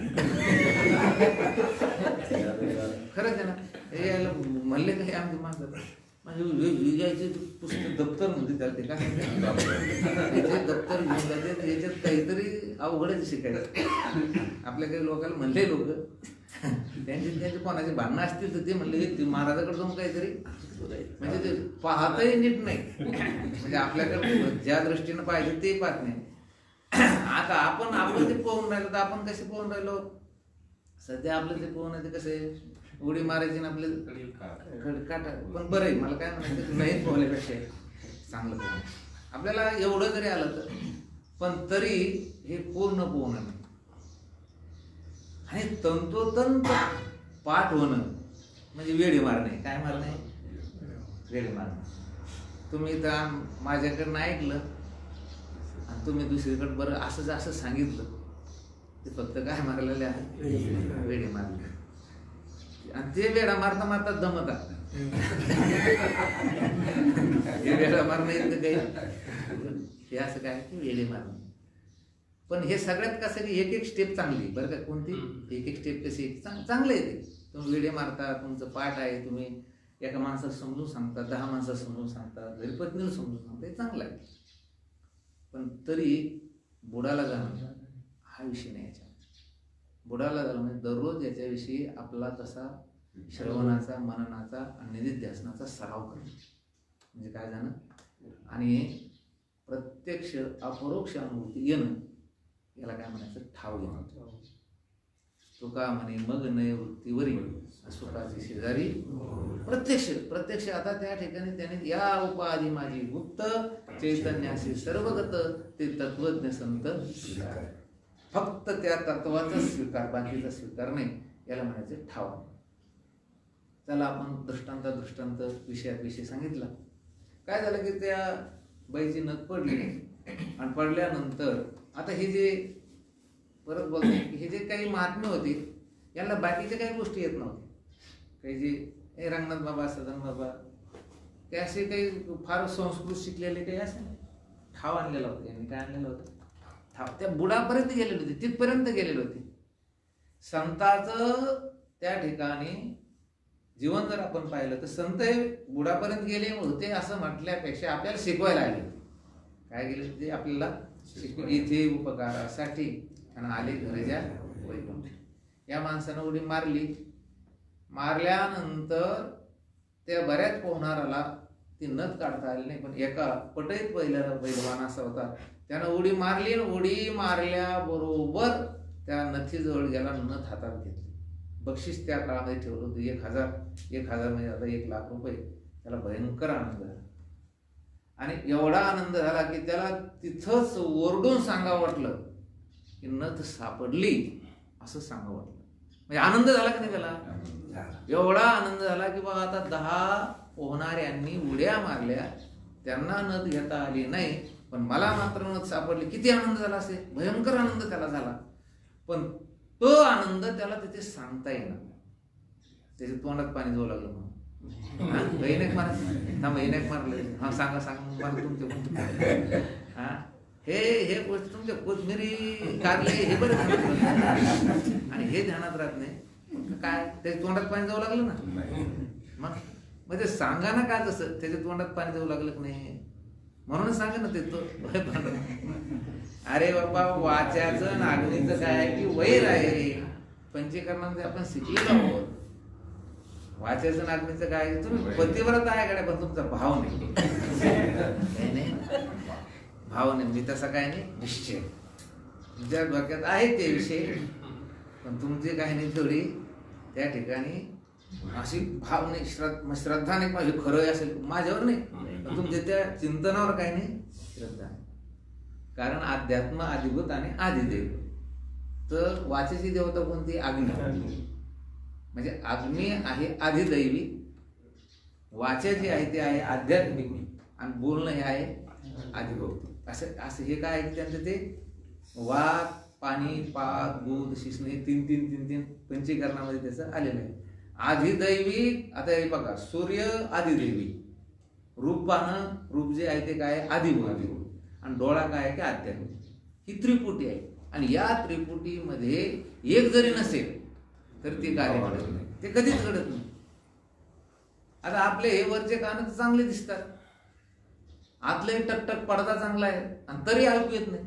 खरंच आहे ना. हे याला म्हणले का हे आमची माणसं म्हणजे पुस्तक दप्तर म्हणते चालते का याचे दप्तर घेऊन जाते, याच्यात काहीतरी अवघडच शिकायचं. आपल्या काही लोकांना म्हणले लोक त्यांचे कोणाचे भांडणं असतील तर ते म्हणले ते महाराजाकडे जाऊन काहीतरी म्हणजे ते पाहतही नीट नाही. म्हणजे आपल्याकडे ज्या दृष्टीनं पाहिजे ते पाहत नाही. आता आपण ते पोहून राहिलो तर आपण कसे पोहून राहिलो. सध्या आपलं ते पोहणं ते कसे उडी मारायची ना आपलं काटा. पण बरं आहे, मला काय म्हणायचं नाही पोहल्यापेक्षा चांगलं पोहणं. आपल्याला एवढं जरी आलं तर पण तरी हे पूर्ण पोहणं नाही. आणि तंतोतंत पाठ होणं म्हणजे वेळी मारणे. काय मारणे? वेळी मारणे. तुम्ही तर माझ्याकडनं ऐकलं आणि तुम्ही दुसरीकडे बरं असं असं सांगितलं ते फक्त काय मारलेले आहे? वेळी मारले. आणि ते वेळा मारता मारता दमतात. हे वेळा मारणं येतं काही, हे असं काय की वेळी मारणं. पण हे सगळ्यात कसं की एक एक स्टेप चांगली बरं का. कोणती एक एक स्टेप कशी चांगलं आहे ते. तुम्ही वेळे मारता, तुमचं पाठ आहे, तुम्ही एका माणसाला समजून सांगता, 10 माणसाला समजून सांगता, घरी पत्नीला समजून सांगता, हे चांगलं आहे. पण तरी बुडाला जाणं हा विषय नाही. याच्या बुडाला जाणं म्हणजे दररोज याच्याविषयी आपला तसा श्रवणाचा, मननाचा आणि निधिध्यासनाचा सराव करणं म्हणजे काय झालं. आणि प्रत्यक्ष अपरोक्ष अनुभूती येणं याला काय म्हणायचं? ठाव घेणं. तुका म्हणे मग नय वृत्तीवरी सुखाची शेजारी प्रत्यक्ष. आता त्या ठिकाणी त्याने या उपाधी माझी गुप्त चैतन्याशी सर्वगत ते तत्वज्ञ संत स्वीकार. फक्त त्या तत्वाचा स्वीकार, बाकीचा स्वीकार नाही. याला म्हणायचं ठाव. त्याला आपण दृष्टांत विषय सांगितला. काय झालं की त्या बाईची नथ पडली आणि पडल्यानंतर आता हे जे परत बोलतो की हे जे काही महात्म्य होते यांना बाकीच्या काही गोष्टी येत नव्हत्या. काही जे रंगनाथ बाबा, सदन बाबा ते असे काही फार संस्कृत शिकलेले काही असे ठाव आणलेला होता. यांनी काय आणलेलं होतं? ठाव. त्या बुडापर्यंत गेलेले होते, तिथपर्यंत गेलेले होते. संताचं त्या ठिकाणी जीवन जर आपण पाहिलं तर संत हे बुडापर्यंत गेले होते असं म्हटल्यापेक्षा आपल्याला शिकवायला आले. काय गेले ते आपल्याला इथे उपकारासाठी आणि आले घरच्या वैकुंठ. या माणसानं उडी मारल्यानंतर त्या बऱ्याच पोहणाराला ती नथ काढता आली नाही. पण एका पटईत पहिलवान असा होता, त्यानं उडी मारली आणि उडी मारल्याबरोबर त्या नथीजवळ गेला, नथ हातात घेतली. बक्षीस त्या काळामध्ये ठेवलं होतं 1,000 म्हणजे आता 1,00,000 रुपये. त्याला भयंकर आनंद झाला. आणि एवढा आनंद झाला की त्याला तिथंच ओरडून सांगावं वाटलं की नथ सापडली असं सांगावं वाटलं. म्हणजे आनंद झाला की नाही त्याला? एवढा आनंद झाला की बाबा आता 10 पोहणाऱ्यांनी उड्या मारल्या, त्यांना नथ घेता आली नाही, पण मला मात्र नथ सापडली. किती आनंद झाला असेल, भयंकर आनंद त्याला झाला. पण तो आनंद त्याला तिथे सांगता येणार. त्याच्या तोंडात पाणी जाऊ लागलं म्हणून बहिणेक मारले. हा सांगा मला तुमचे हा हे गोष्ट तुमच्या कोथमिरी कारले हे बरं आणि हे ध्यानात राहत नाही. काय त्याच्या तोंडात पाणी जाऊ लागलं ना. मग ते सांगा ना का तसं त्याच्या तोंडात पाणी जाऊ लागलं की नाही म्हणून सांगा ना ते तो. अरे बाबा वाच्याचं नागणीचं काय आहे की वैर आहे. पंचीकरणामध्ये आपण शिकलेलो आहोत. वाच्याचं नागणीचं काय आहे, तुम्ही पतिव्रत आहे कडे पण तुमचा भाव नाही. भाव नाही मी तसा काय नाही निश्चय. तुमच्या डोक्यात आहे ते विषय पण तुमची काही नाही थोडी त्या ठिकाणी अशी भाव नाही, श्रद्धा नाही. माझी खरं असेल माझ्यावर नाही, तुमच्या त्या चिंतनावर काही नाही श्रद्धा. कारण अध्यात्म अधिभूत आणि आदिदैव. तर वाचेची देवता कोणती? अग्नी. म्हणजे अग्नी आहे आदिदैवी, वाचा जी आहे ते आहे आध्यात्मिक, आणि बोलणं हे आहे आदिभौतिक. असं असं हे काय आहे की त्यांचं ते वात, पाणी, पात, दूध, शिसणे तीन तीन तीन तीन पंचीकरणामध्ये त्याचं आलेलं आहे. आदिदैवी, आता हे बघा, सूर्य आदिदैवी, रूप पाहणं, रूप जे आहे ते काय आदिभौतिक, आणि डोळा काय आहे की आध्यात्मिक. ही त्रिपुटी आहे. आणि या त्रिपुटीमध्ये एक जरी नसेल तर ते कार्य घडत नाही, ते कधीच घडत नाही. आता आपले हे वरचे कान तर चांगले दिसतात, आतले टकटक पडदा चांगला आहे, आणि तरी ऐकू येत नाही.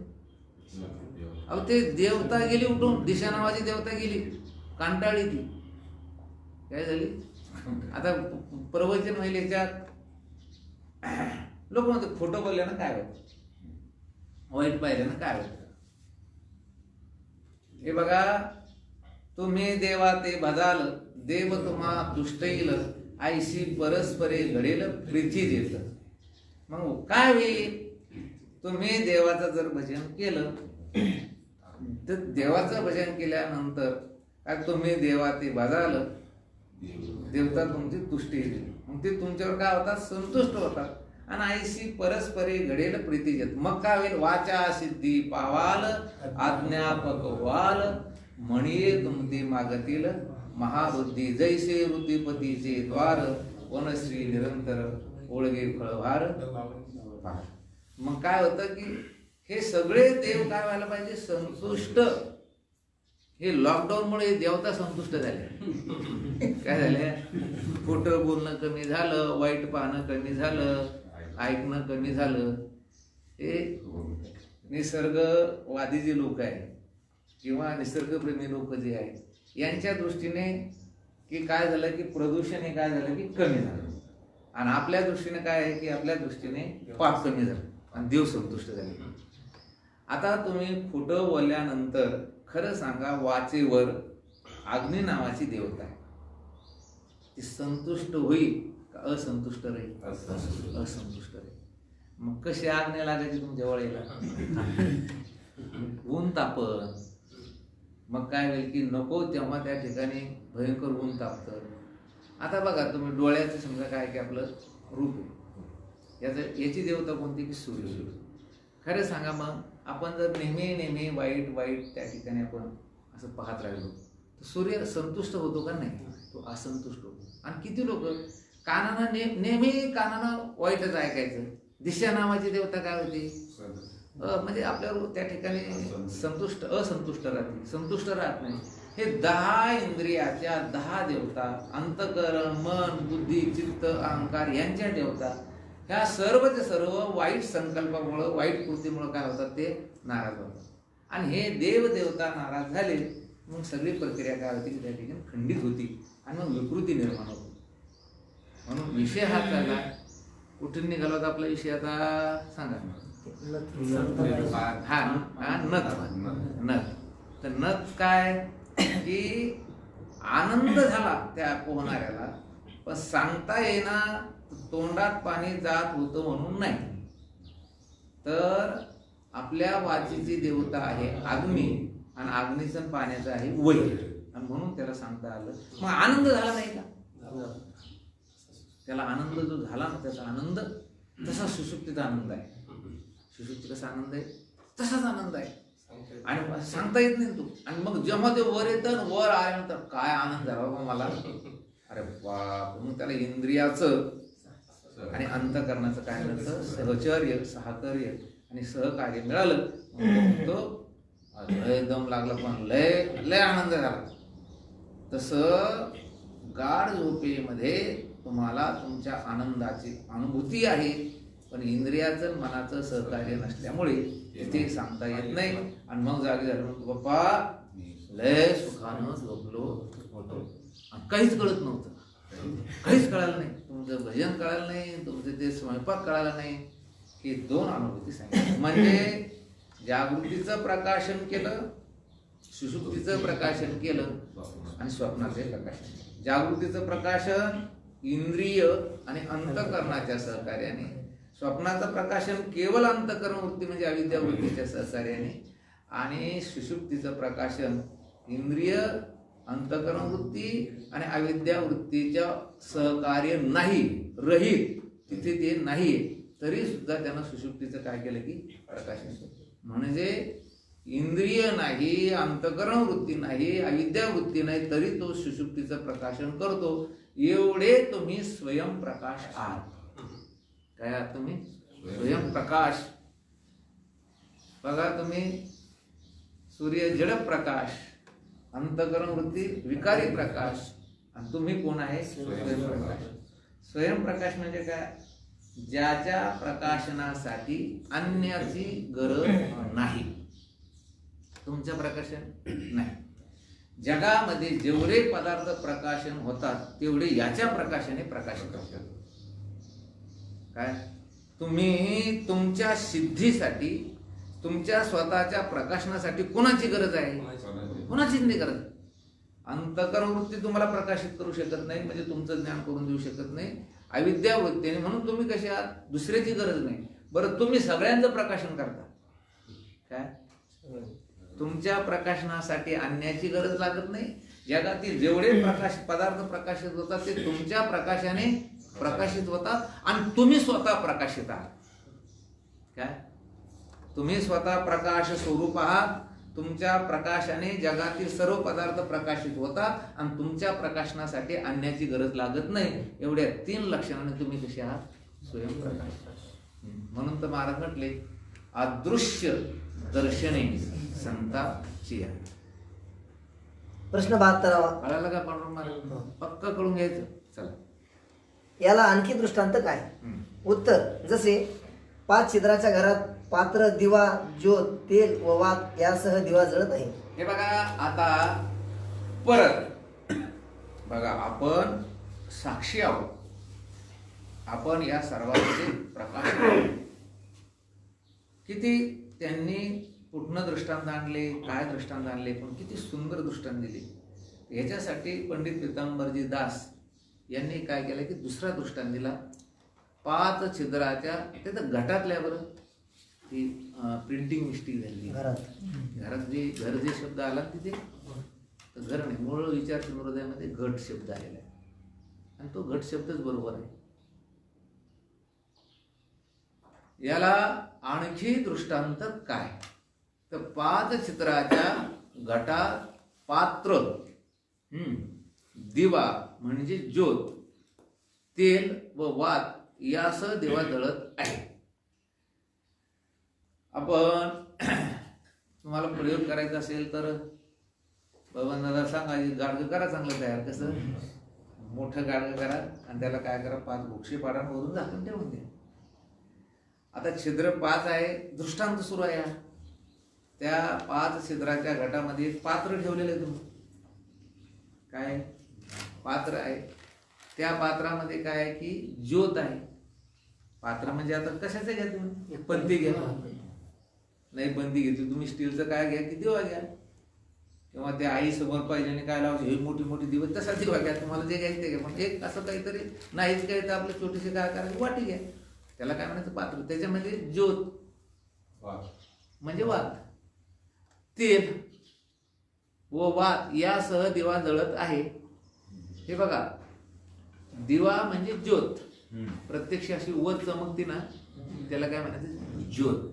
अहो ते देवता गेली उठून, दिशा नावाची देवता गेली, कांटाळी ती काय झाली. आता प्रवचन महिलेच्या लोक म्हणतात खोटं बोलल्यानं काय होतं, वाईट पाहिल्यानं काय होतं. हे बघा, तुम्ही देवा ते भजाल, देव तुम्हा तुष्ट येईल, आयशी परस्परे घडेल प्रीती देत. मग काय होईल? तुम्ही देवाचं जर भजन केलं तर देवाचं भजन केल्यानंतर काय तुम्ही देवा ते भजाल, देवता तुमची तुष्टी येईल. मग ते तुमच्यावर काय होतात? संतुष्ट होतात. आणि आईशी परस्परे घडेल प्रीती देत. मग काय होईल? वाचा सिद्धी पावाल, आज्ञापक व्हाल, म्हणिये तुमती मागतील महावृद्धी. जैसे वृद्धिपतीचे द्वार, वनश्री निरंतर ओळगे फळभार. मग काय होतं की हे सगळे देव काय व्हायला पाहिजे? संतुष्ट. हे लॉकडाऊन मुळे देवता संतुष्ट झाले. काय झाले? खोटं बोलणं कमी झालं, वाईट पाहणं कमी झालं, ऐकणं कमी झालं. हे निसर्गवादी जे लोक आहेत किंवा निसर्गप्रेमी लोक जे आहेत यांच्या दृष्टीने की काय झालं की प्रदूषण हे काय झालं की कमी झालं, आणि आपल्या दृष्टीने काय आहे की आपल्या दृष्टीने पाप कमी झालं आणि देव संतुष्ट झाले. आता तुम्ही खोटं बोलल्यानंतर खरं सांगा, वाचेवर अग्नी नावाची देवता आहे, ती संतुष्ट होईल का असंतुष्ट राहील? असंतुष्ट राहील. मग कशी आग्ने लागायची तुमच्या वळेला? ऊन तापन. मग काय होईल की नको तेव्हा त्या ठिकाणी भयंकर ऊन तापतं. आता बघा तुम्ही, डोळ्याचं समजा काय की आपलं रूप आहे, याची देवता कोणती की सूर्य. खरं सांगा, मग आपण जर नेहमी नेहमी वाईट वाईट त्या ठिकाणी आपण असं पाहत राहिलो तर सूर्य संतुष्ट होतो का? नाही, तो असंतुष्ट होतो. आणि किती लोक कानानं नेहमी कानानं वाईटच ऐकायचं. दिशा नावाची देवता काय होती? म्हणजे आपल्यावर त्या ठिकाणी संतुष्ट असंतुष्ट राहते, संतुष्ट राहत नाही. हे 10 इंद्रियाच्या 10 देवता, अंतकरण, मन, बुद्धी, चित्त, अहंकार यांच्या देवता, ह्या सर्वचे सर्व वाईट संकल्पामुळं, वाईट कृतीमुळं काय होतात? ते नाराज होतात. आणि हे देवदेवता नाराज झाले, मग सगळी प्रक्रिया काय होती की त्या ठिकाणी खंडित होती, आणि मग विकृती निर्माण होती. म्हणून विषय हा चालला. कुठून निघाला होता आपला विषय? आता सांगा. नथ. तर नथ काय की आनंद झाला त्या पोहणाऱ्याला, पण सांगता येणार तोंडात पाणी जात होतं म्हणून नाही. तर आपल्या वाचीची देवता आहे अग्नी, आणि अग्नीचं पाण्याचं आहे वैर, आणि म्हणून त्याला सांगता आलं. मग आनंद झाला नाही का? त्याला आनंद जो झाला ना, त्याचा आनंद तसा सुषुप्तीचा आनंद आहे. सुषुप्ती कसा आनंद आहे तसाच आनंद आहे, आणि सांगता येत नाही तू. आणि मग जेव्हा ते वर येतं, वर आल्यानंतर काय आनंद झाला बाबा मला, अरे बाप. मग त्याला इंद्रियाचं आणि अंतकरणाचं काय नसतं, सहचर्य, सहकार्य आणि सहकार्य मिळालं. तो लय दम लागला, पण लय लय आनंद झाला. तसं गाढ झोपेमध्ये तुम्हाला तुमच्या आनंदाची अनुभूती आहे, पण इंद्रियाचं मनाचं सहकार्य नसल्यामुळे ते सांगता येत नाही. आणि मग जागे झालं, मग बाप्पा लय सुखानं झोपलो होतो, आणि काहीच कळत नव्हतं, काहीच कळालं नाही. तुमचं भजन कळालं नाही, तुमचं ते स्वयंपाक कळाला नाही. ही 2 अनुभूती सांगितली. म्हणजे जागृतीचं प्रकाशन केलं, सुषुप्तीचं प्रकाशन केलं, आणि स्वप्नाचे प्रकाशन. जागृतीचं प्रकाशन इंद्रिय आणि अंतकरणाच्या सहकार्याने, स्वप्नाचं प्रकाशन केवळ अंतःकरण वृत्ती म्हणजे अविद्या वृत्तीच्या सहकार्याने, आणि सुषुप्तीचं प्रकाशन इंद्रिय, अंतःकरण वृत्ती आणि अविद्या वृत्तीच्या सहकार्य नाही, रहित, तिथे ते नाहीये, तरी सुद्धा त्यानं सुषुप्तीचं काय केलं की प्रकाशन. म्हणजे इंद्रिय नाही, अंतःकरण वृत्ती नाही, अविद्या वृत्ती नाही, तरी तो सुषुप्तीचं प्रकाशन करतो. एवढे तुम्ही स्वयंप्रकाश आहात. काय आहात तुम्ही? स्वयंप्रकाश. बघा तुम्ही, सूर्य जड प्रकाश, अंतःकरण वृत्ती विकारी प्रकाश, आणि तुम्ही कोण आहे? स्वयंप्रकाश. स्वयंप्रकाश म्हणजे काय? ज्याच्या प्रकाशनासाठी अन्याची गरज नाही. तुमचं प्रकाशन नाही. जगामध्ये जेवढे पदार्थ प्रकाशन होतात तेवढे याच्या प्रकाशाने प्रकाशित होतात. काय? तुम्ही तुमच्या सिद्धीसाठी, तुमच्या स्वतःच्या प्रकाशनासाठी कोणाची गरज आहे? कोणाचीच नाही गरज. अंतःकरण वृत्ती तुम्हाला प्रकाशित करू शकत नाही, म्हणजे तुमचं ज्ञान करून देऊ शकत नाही. अविद्या वृत्तीने, म्हणून तुम्ही कसे आहात? दुसऱ्याची गरज नाही. बरं, तुम्ही सगळ्यांचं प्रकाशन करता. काय? तुमच्या प्रकाशनासाठी अन्याची गरज लागत नाही. जगातील जेवढे पदार्थ प्रकाशित होतात ते तुमच्या प्रकाशाने प्रकाशित होतात, आणि तुम्ही स्वतः प्रकाशित आहात. काय? तुम्ही स्वतः प्रकाश स्वरूप आहात. तुमच्या प्रकाशाने जगातील सर्व पदार्थ प्रकाशित होतात, आणि तुमच्या प्रकाशनासाठी अन्याची गरज लागत नाही. एवढ्या 3 लक्षणाने तुम्ही कसे आहात? स्वयंप्रकाश. म्हणून तर महाराज म्हटले, अदृश्य दर्शने संताची. प्रश्न 72. कळालं का पांडुरंग महाराज? पक्क कळून घ्यायचं. चला, याला आणखी दृष्टांत काय? उत्तर, जसे 5 छिद्राच्या घरात पात्र, दिवा, ज्योत, तेल व वात यासह दिवा जळत आहे. हे बघा, आता परत बघा, आपण साक्षी आहोत. आपण या सर्वांचे प्रकाश आहोत. किती त्यांनी कुठनं दृष्टांत आणले, काय दृष्टांत आणले, पण किती सुंदर दृष्टांत दिले. ह्याच्यासाठी पंडित पीतांबरजी दास यांनी काय केलं की दुसरा दृष्टांत दिला. 5 छिद्राच्या, ते तर घटातल्या, बरं ती प्रिंटिंग मिस्टेक झाली. घरात जे घर जे शब्द आला तिथे तर घर नाही, मूळ विचार हृदयामध्ये घट शब्द आलेला आहे, आणि तो घट शब्दच बरोबर आहे. याला आणखी दृष्टांत काय? तर 5 छिद्राच्या घटात पात्र, दिवा म्हणजे ज्योत, तेल व वात यासह दिवा जळत आहे. आपण तुम्हाला प्रयोग करायचा असेल तर बाबांना सांगा, गाडगं करा चांगलं तयार. कसं? मोठं गाडगं करा, आणि त्याला काय करा, 5 भोक्षे पाडा, वरून झाकून ठेवून द्या. आता छिद्र 5 आहे, दृष्टांत सुरू आहे. त्या 5 छिद्राच्या घटामध्ये पात्र ठेवलेलं आहे. तुम्ही काय? पात्र आहे. त्या पात्रामध्ये काय आहे की ज्योत आहे. पात्र म्हणजे आता कशाचं घ्या तुम्ही? पंती घ्या. नाही पंती घेतली तुम्ही, स्टीलचं काय घ्या की दिवा घ्या, किंवा त्या आई समोर पाहिजे आणि काय लावायचं, हे मोठी मोठी दिवा, तसा दिवा घ्या. तुम्हाला जे घ्यायचं ते घ्या. पण एक असं काहीतरी नाहीच काय तर आपलं छोटीशी काय करायचं, वाटी घ्या. त्याला काय म्हणायचं? पात्र. त्याच्यामध्ये ज्योत म्हणजे वात, तेल व वात यासह दिवा जळत आहे. हे बघा, दिवा म्हणजे ज्योत. प्रत्यक्ष अशी वत चमकती ना, त्याला काय म्हणायचं? ज्योत.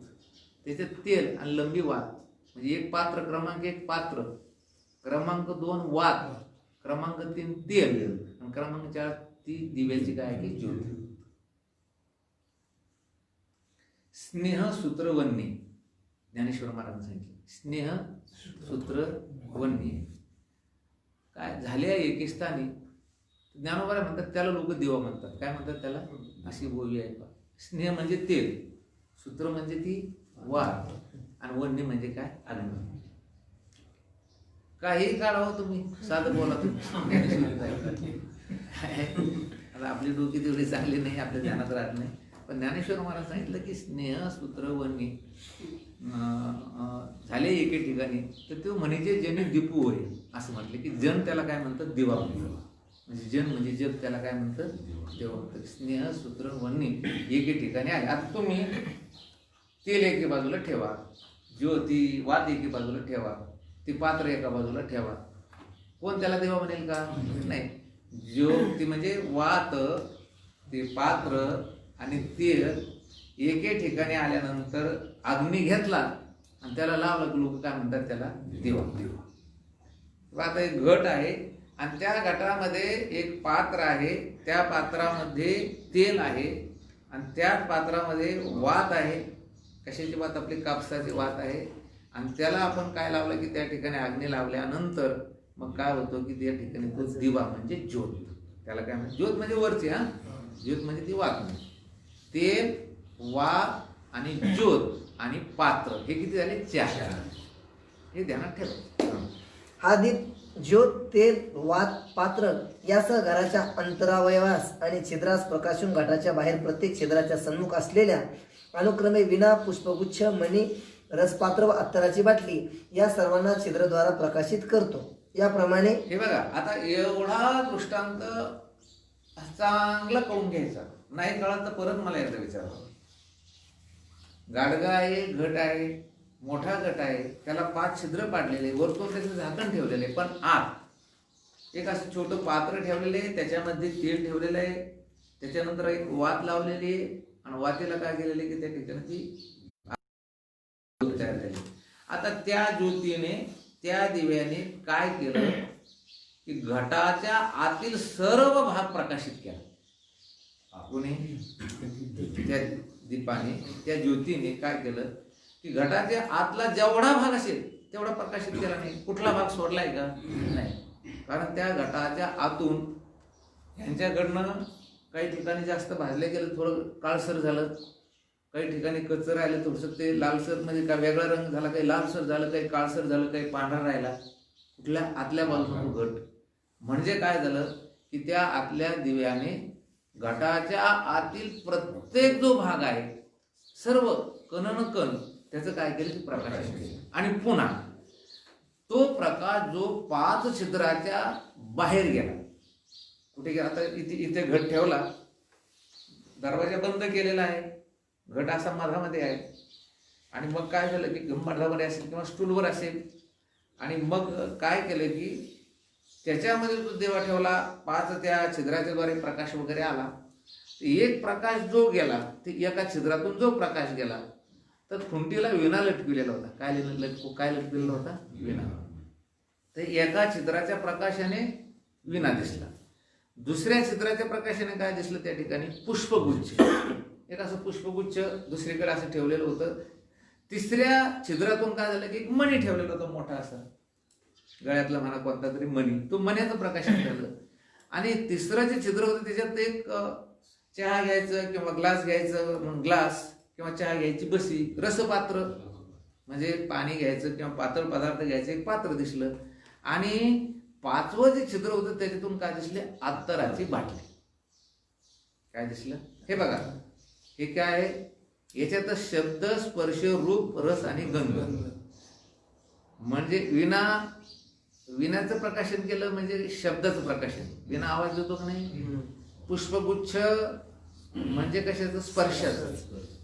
त्याच्यात तेल आणि लंबी वात, म्हणजे एक पात्र, क्रमांक 1 पात्र, क्रमांक 2 वात, क्रमांक 3 तेल, आणि क्रमांक 4 ती दिव्याची काय आहे की ज्योत. स्नेह सूत्र वन्य, ज्ञानेश्वर महाराजांनी सांगितलं. स्नेह सूत्र वन्य काय झाले एकेस्थानी. ज्ञानोबा म्हणतात त्याला लोक दिवा म्हणतात. काय म्हणतात त्याला? अशी बोली आहे. स्नेह म्हणजे तेल, सूत्र म्हणजे ती वात, आणि वन्य म्हणजे काय? अग्नी. काही काढावं तुम्ही, साधं बोला तुम्ही. आता आपली डोकी तेवढी चांगली नाही, आपल्या ध्यानात राहत नाही. पण ज्ञानेश्वर महाराज सांगितलं की स्नेह सूत्र वन्य झाले एके ठिकाणी, तर तो म्हणजे ज्याने दीपू होय असं म्हटले की जन त्याला काय म्हणतात? दिवा म्हणतात. म्हणजे जन म्हणजे जग, त्याला काय म्हणतं? देव म्हणतं. स्नेह सूत्र वन्नी एके ठिकाणी आहे. आता तुम्ही तेल एके बाजूला ठेवा, ज्योती वात एके बाजूला ठेवा, ती पात्र एका बाजूला ठेवा, कोण त्याला देवा म्हणेल का? नाही. ज्योती म्हणजे वात, ते पात्र आणि तेल एके ठिकाणी आल्यानंतर अग्नी घेतला आणि त्याला लावलं की लोक काय म्हणतात? त्याला दिवा. दिवा. आता एक घट आहे आणि त्या घटामध्ये एक पात्र आहे, त्या पात्रामध्ये तेल आहे आणि त्या पात्रामध्ये वात आहे. कशाची वात? आपली कापसाची वात आहे. आणि त्याला आपण काय लावलं की त्या ठिकाणी अग्नी लावल्यानंतर मग काय होतं की त्या ठिकाणी तो दिवा म्हणजे ज्योत. त्याला काय म्हणजे? ज्योत म्हणजे वरची, हा ज्योत म्हणजे ती वात नाही. तेल, वात आणि ज्योत आणि पात्र हे किती झाले? 4. हे ध्यानात ठेवा. हा दीप ज्योत, तेल, वात, पात्र यासह घराच्या अंतरावयवास आणि छिद्रास प्रकाशून घटाच्या बाहेर प्रत्येक छिद्राच्या सन्मुख असलेल्या अनुक्रमे विना, पुष्पगुच्छ, मणी, रसपात्र व अत्तराची बाटली या सर्वांना छिद्रद्वारा प्रकाशित करतो. याप्रमाणे हे बघा, आता एवढा दृष्टांत चांगला कळून घ्यायचा. नाही कळत तर परत मला एकदा विचारावं. गाडगा आहे, घट आहे, मोठा घट आहे, त्याला 5 छिद्र पाडलेले, वरतून त्याचं झाकण ठेवलेले, पण आत एक असं छोटं पात्र ठेवलेलं आहे, त्याच्यामध्ये तेल ठेवलेलं आहे, त्याच्यानंतर एक वात लावलेली आहे आणि वातीला काय केलेलं आहे की त्या ठिकाणी ती तयार झाली. आता त्या ज्योतीने, त्या दिव्याने काय केलं की घटाच्या आतील सर्व भाग प्रकाशित केला. कोणी? त्या दीपाने, त्या ज्योतीने काय केलं की घटाच्या आतला जेवढा भाग असेल तेवढा प्रकाशित केला नाही. कुठला भाग सोडलाय का? नाही. कारण त्या घटाच्या आतून ह्यांच्याकडनं काही ठिकाणी जास्त भाजले गेलं, थोडं काळसर झालं, काही ठिकाणी कच्चं राहिलं, थोडंसं ते लालसर म्हणजे काय वेगळा रंग झाला, काही लालसर झालं, काही काळसर झालं, काही पांढरा राहिला. कुठल्या? आतल्या बाजूला घट. म्हणजे काय झालं की त्या आतल्या दिव्याने घटाच्या आतील प्रत्येक जो भाग आहे सर्व कण त्याचं काय केलं की प्रकाशित केलं. आणि पुन्हा तो प्रकाश जो 5 छिद्राच्या बाहेर गेला. कुठे गेला? आता इथे घट ठेवला, दरवाजा बंद केलेला आहे, घट असा मधामध्ये आहे आणि मग काय झालं की मधामध्ये असेल किंवा स्टूलवर असेल आणि मग काय केलं की त्याच्यामध्ये जो देवा ठेवला, 5 त्या छिद्राच्या द्वारे प्रकाश वगैरे आला. एक प्रकाश जो गेला ते एका छिद्रातून जो प्रकाश गेला तर खुंटीला विणा लटकविलेला होता. काय लटकविलेला होता? विणा. तर एका छिद्राच्या प्रकाशाने विणा दिसला, दुसऱ्या छिद्राच्या प्रकाशाने काय दिसलं त्या ठिकाणी? पुष्पगुच्छ. एक असं पुष्पगुच्छ दुसरीकडे असं ठेवलेलं होतं. तिसऱ्या छिद्रातून काय झालं की एक मणी ठेवलेला होता, मोठा असा गळ्यातला म्हणा कोणता तरी मणी, तो मण्याचं प्रकाशन झालं. आणि तिसरं जे छिद्र होतं त्याच्यात एक चहा घ्यायचं किंवा ग्लास घ्यायचं म्हणून ग्लास, किंवा चहा घ्यायची बसी, रसपात्र म्हणजे पाणी घ्यायचं किंवा पातळ पदार्थ घ्यायचं एक पात्र दिसलं. आणि 5वं जे छिद्र होतं त्याच्यातून काय दिसले? अत्तराची बाटली. काय दिसलं? हे बघा, हे काय आहे? याच्यात शब्द, स्पर्श, रूप, रस आणि गंध. म्हणजे विणाचं प्रकाशन केलं म्हणजे शब्दाचं प्रकाशन. विणा आवाज देतो का नाही? पुष्पगुच्छ म्हणजे कशाचं? स्पर्शाचं.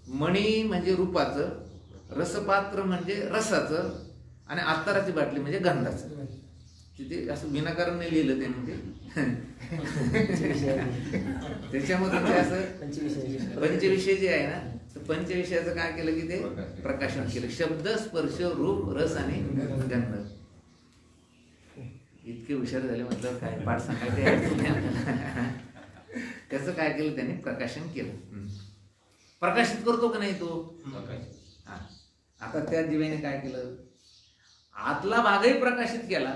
मणी म्हणजे रूपाचं, रसपात्र म्हणजे रसाचं आणि अत्तराची बाटली म्हणजे गंधाचं. तिथे असं विनाकाराने लिहिलं त्यांनी त्याच्यामधून ते असं पंचविषय जे आहे ना, तर पंचविषयाचं काय केलं की ते प्रकाशन केलं. शब्द, स्पर्श, रूप, रस आणि गंध. इतके हुशार झाले म्हटलं काय पाठ सांगायचं. त्याचं काय केलं त्यांनी? प्रकाशन केलं. प्रकाशित करतो का नाही तो? हा. आता त्या दिव्याने काय केलं? आतला भागही प्रकाशित केला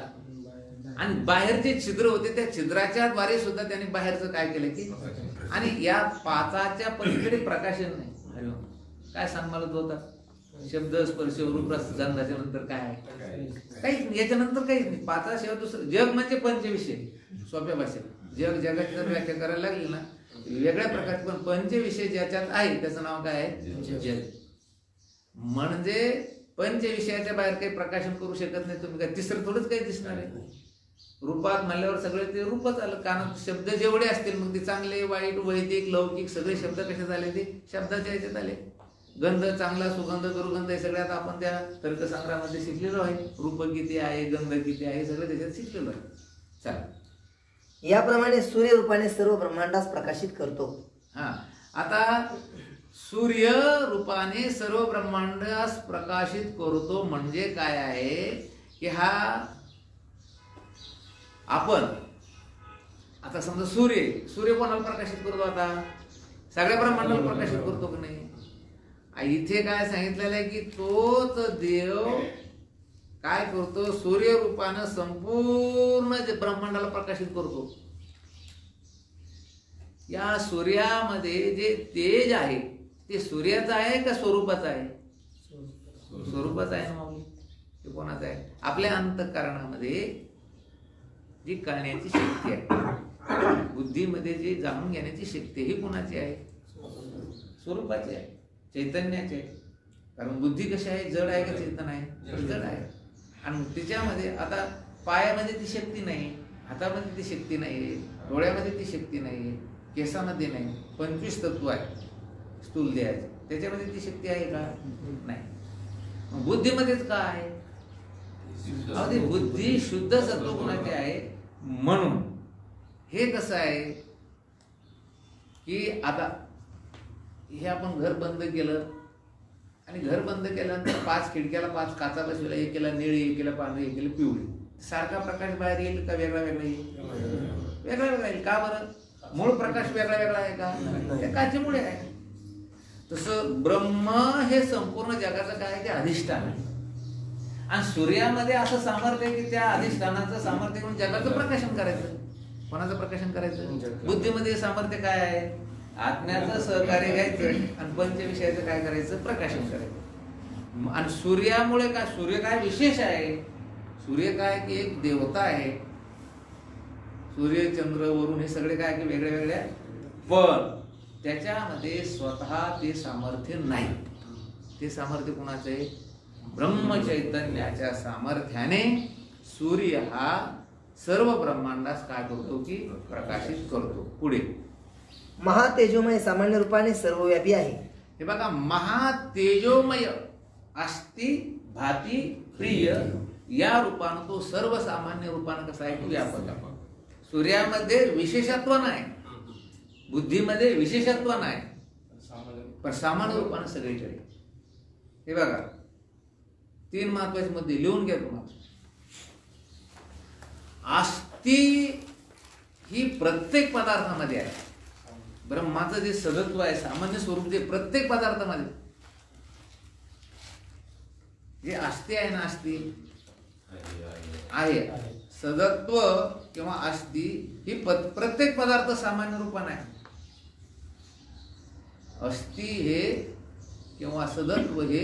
आणि बाहेरचे छिद्र होते त्या छिद्राच्या द्वारे सुद्धा त्यांनी बाहेरचं काय केलं की, आणि या 5च्या पलीकडे प्रकाशन नाही. अरे काय सांग मला तो होता? शब्द, स्पर्श, रूप, रस, गंधाच्या नंतर काय आहे? काहीच नाही. याच्यानंतर काहीच नाही. 5शिवाय दुसरं जग म्हणजे पंचविषय. सोप्या भाषेत जगाची जर व्याख्या करायला लागली ना वेगळ्या प्रकारचे, पण पंचविषय ज्याच्यात आहे त्याचं नाव काय आहे? जग. म्हणजे पंचविषयाच्या बाहेर काही प्रकाशन करू शकत नाही तुम्ही. काय तिसरं थोडंच काही दिसणार आहे? रूपात म्हणल्यावर सगळे ते रूपच आलं. कारण शब्द जेवढे असतील मग ते चांगले वाईट वैदिक लौकिक सगळे शब्द कसे झाले ते शब्दाच्या ह्याच्यात आले. गंध चांगला सुगंध दुर्गंध हे सगळ्यात आपण त्या तर्कसंग्रहामध्ये शिकलेलो आहे. रूप किती आहे गंध किती आहे सगळं त्याच्यात शिकलेलो आहे. चला याप्रमाणे सूर्य रूपाने सर्व ब्रह्मांडास प्रकाशित करतो. हा आता सूर्य रूपाने सर्व ब्रह्मांडास प्रकाशित करतो म्हणजे काय आहे की हा आपण आता समजा सूर्य कोणाला प्रकाशित करतो? आता सगळ्या ब्रह्मांडाला प्रकाशित करतो की नाही? इथे काय सांगितलेलं आहे की तोच देव काय करतो? सूर्य रूपानं संपूर्ण ब्रह्मांडाला प्रकाशित करतो. या सूर्यामध्ये जे तेज आहे ते सूर्याचं आहे का स्वरूपाचं आहे? स्वरूपाचं आहे ना माऊली. ते कोणाचं आहे? आपल्या अंतःकरणामध्ये जी कळण्याची शक्ती आहे, बुद्धीमध्ये जी जाणून घेण्याची शक्ती ही कोणाची आहे? स्वरूपाची आहे, चैतन्याची आहे. कारण बुद्धी कशी आहे? जड आहे का चेतन आहे? जड आहे. आणि तिच्यामध्ये आता पायामध्ये ती शक्ती नाही, हातामध्ये ती शक्ती नाही, डोळ्यामध्ये ती शक्ती नाही, केसामध्ये नाही. 25 तत्व आहे स्थूल देहाचे, त्याच्यामध्ये ती शक्ती आहे का? नाही. मग बुद्धीमध्येच का आहे? बुद्धी शुद्ध सत्व गुणाची आहे. म्हणून हे कसं आहे की आता हे आपण घर बंद केलं आणि घर बंद केल्यानंतर 5 खिडक्याला 5 काचा बसवल्या, एकेला निळी एकेला पांढरी एकेला पिवळी. सारखा प्रकाश बाहेर येईल का वेगळा वेगळा येईल? वेगळा वेगळा येईल. का बरं? मूळ प्रकाश वेगळा वेगळा आहे का? ते काचेमुळे आहे. तसं ब्रह्म हे संपूर्ण जगाचं काय ते अधिष्ठान आहे. आणि सूर्यामध्ये असं सामर्थ्य आहे की त्या अधिष्ठानाचं सामर्थ्य घेऊन जगाचं प्रकाशन करायचं. कोणाचं प्रकाशन करायचं? बुद्धीमध्ये सामर्थ्य काय आहे? आत्म्याचं सहकार्य घ्यायचं आणि पंचविषयाचं काय करायचं? प्रकाशन करायचं. आणि सूर्यामुळे काय? सूर्य काय विशेष आहे? सूर्य काय की एक देवता आहे. सूर्य चंद्र वरून हे सगळे काय की वेगळ्या वेगळ्या, पण त्याच्यामध्ये स्वतः ते सामर्थ्य नाही. ते सामर्थ्य कोणाचं आहे? ब्रह्मचैतन्याच्या सामर्थ्याने सूर्य हा सर्व ब्रह्मांडास काय करतो की प्रकाशित करतो. पुढे महातेजोमय सामान्य रूपाने सर्वव्यापी आहे. हे बघा, महातेजोमय अस्ति भाती प्रिय या रूपानं तो सर्वसामान्य रूपानं कसा आहे की व्यापक आहे. सूर्यामध्ये विशेषत्व नाही, बुद्धीमध्ये विशेषत्व नाही, पण सामान्य रूपानं सगळीकडे. हे बघा 3 महत्वाचे मुद्दे लिहून घ्या तुम्हाला. अस्ति ही प्रत्येक पदार्थामध्ये आहे. ब्रह्माचं जे सदत्व आहे, सामान्य स्वरूप जे प्रत्येक पदार्थामध्ये जे अस्ति आहे ना, अस्ति आहे, सदत्व किंवा अस्ति ही प्रत्येक पदार्थ सामान्य रूपाने आहे. अस्ति हे किंवा सदत्व हे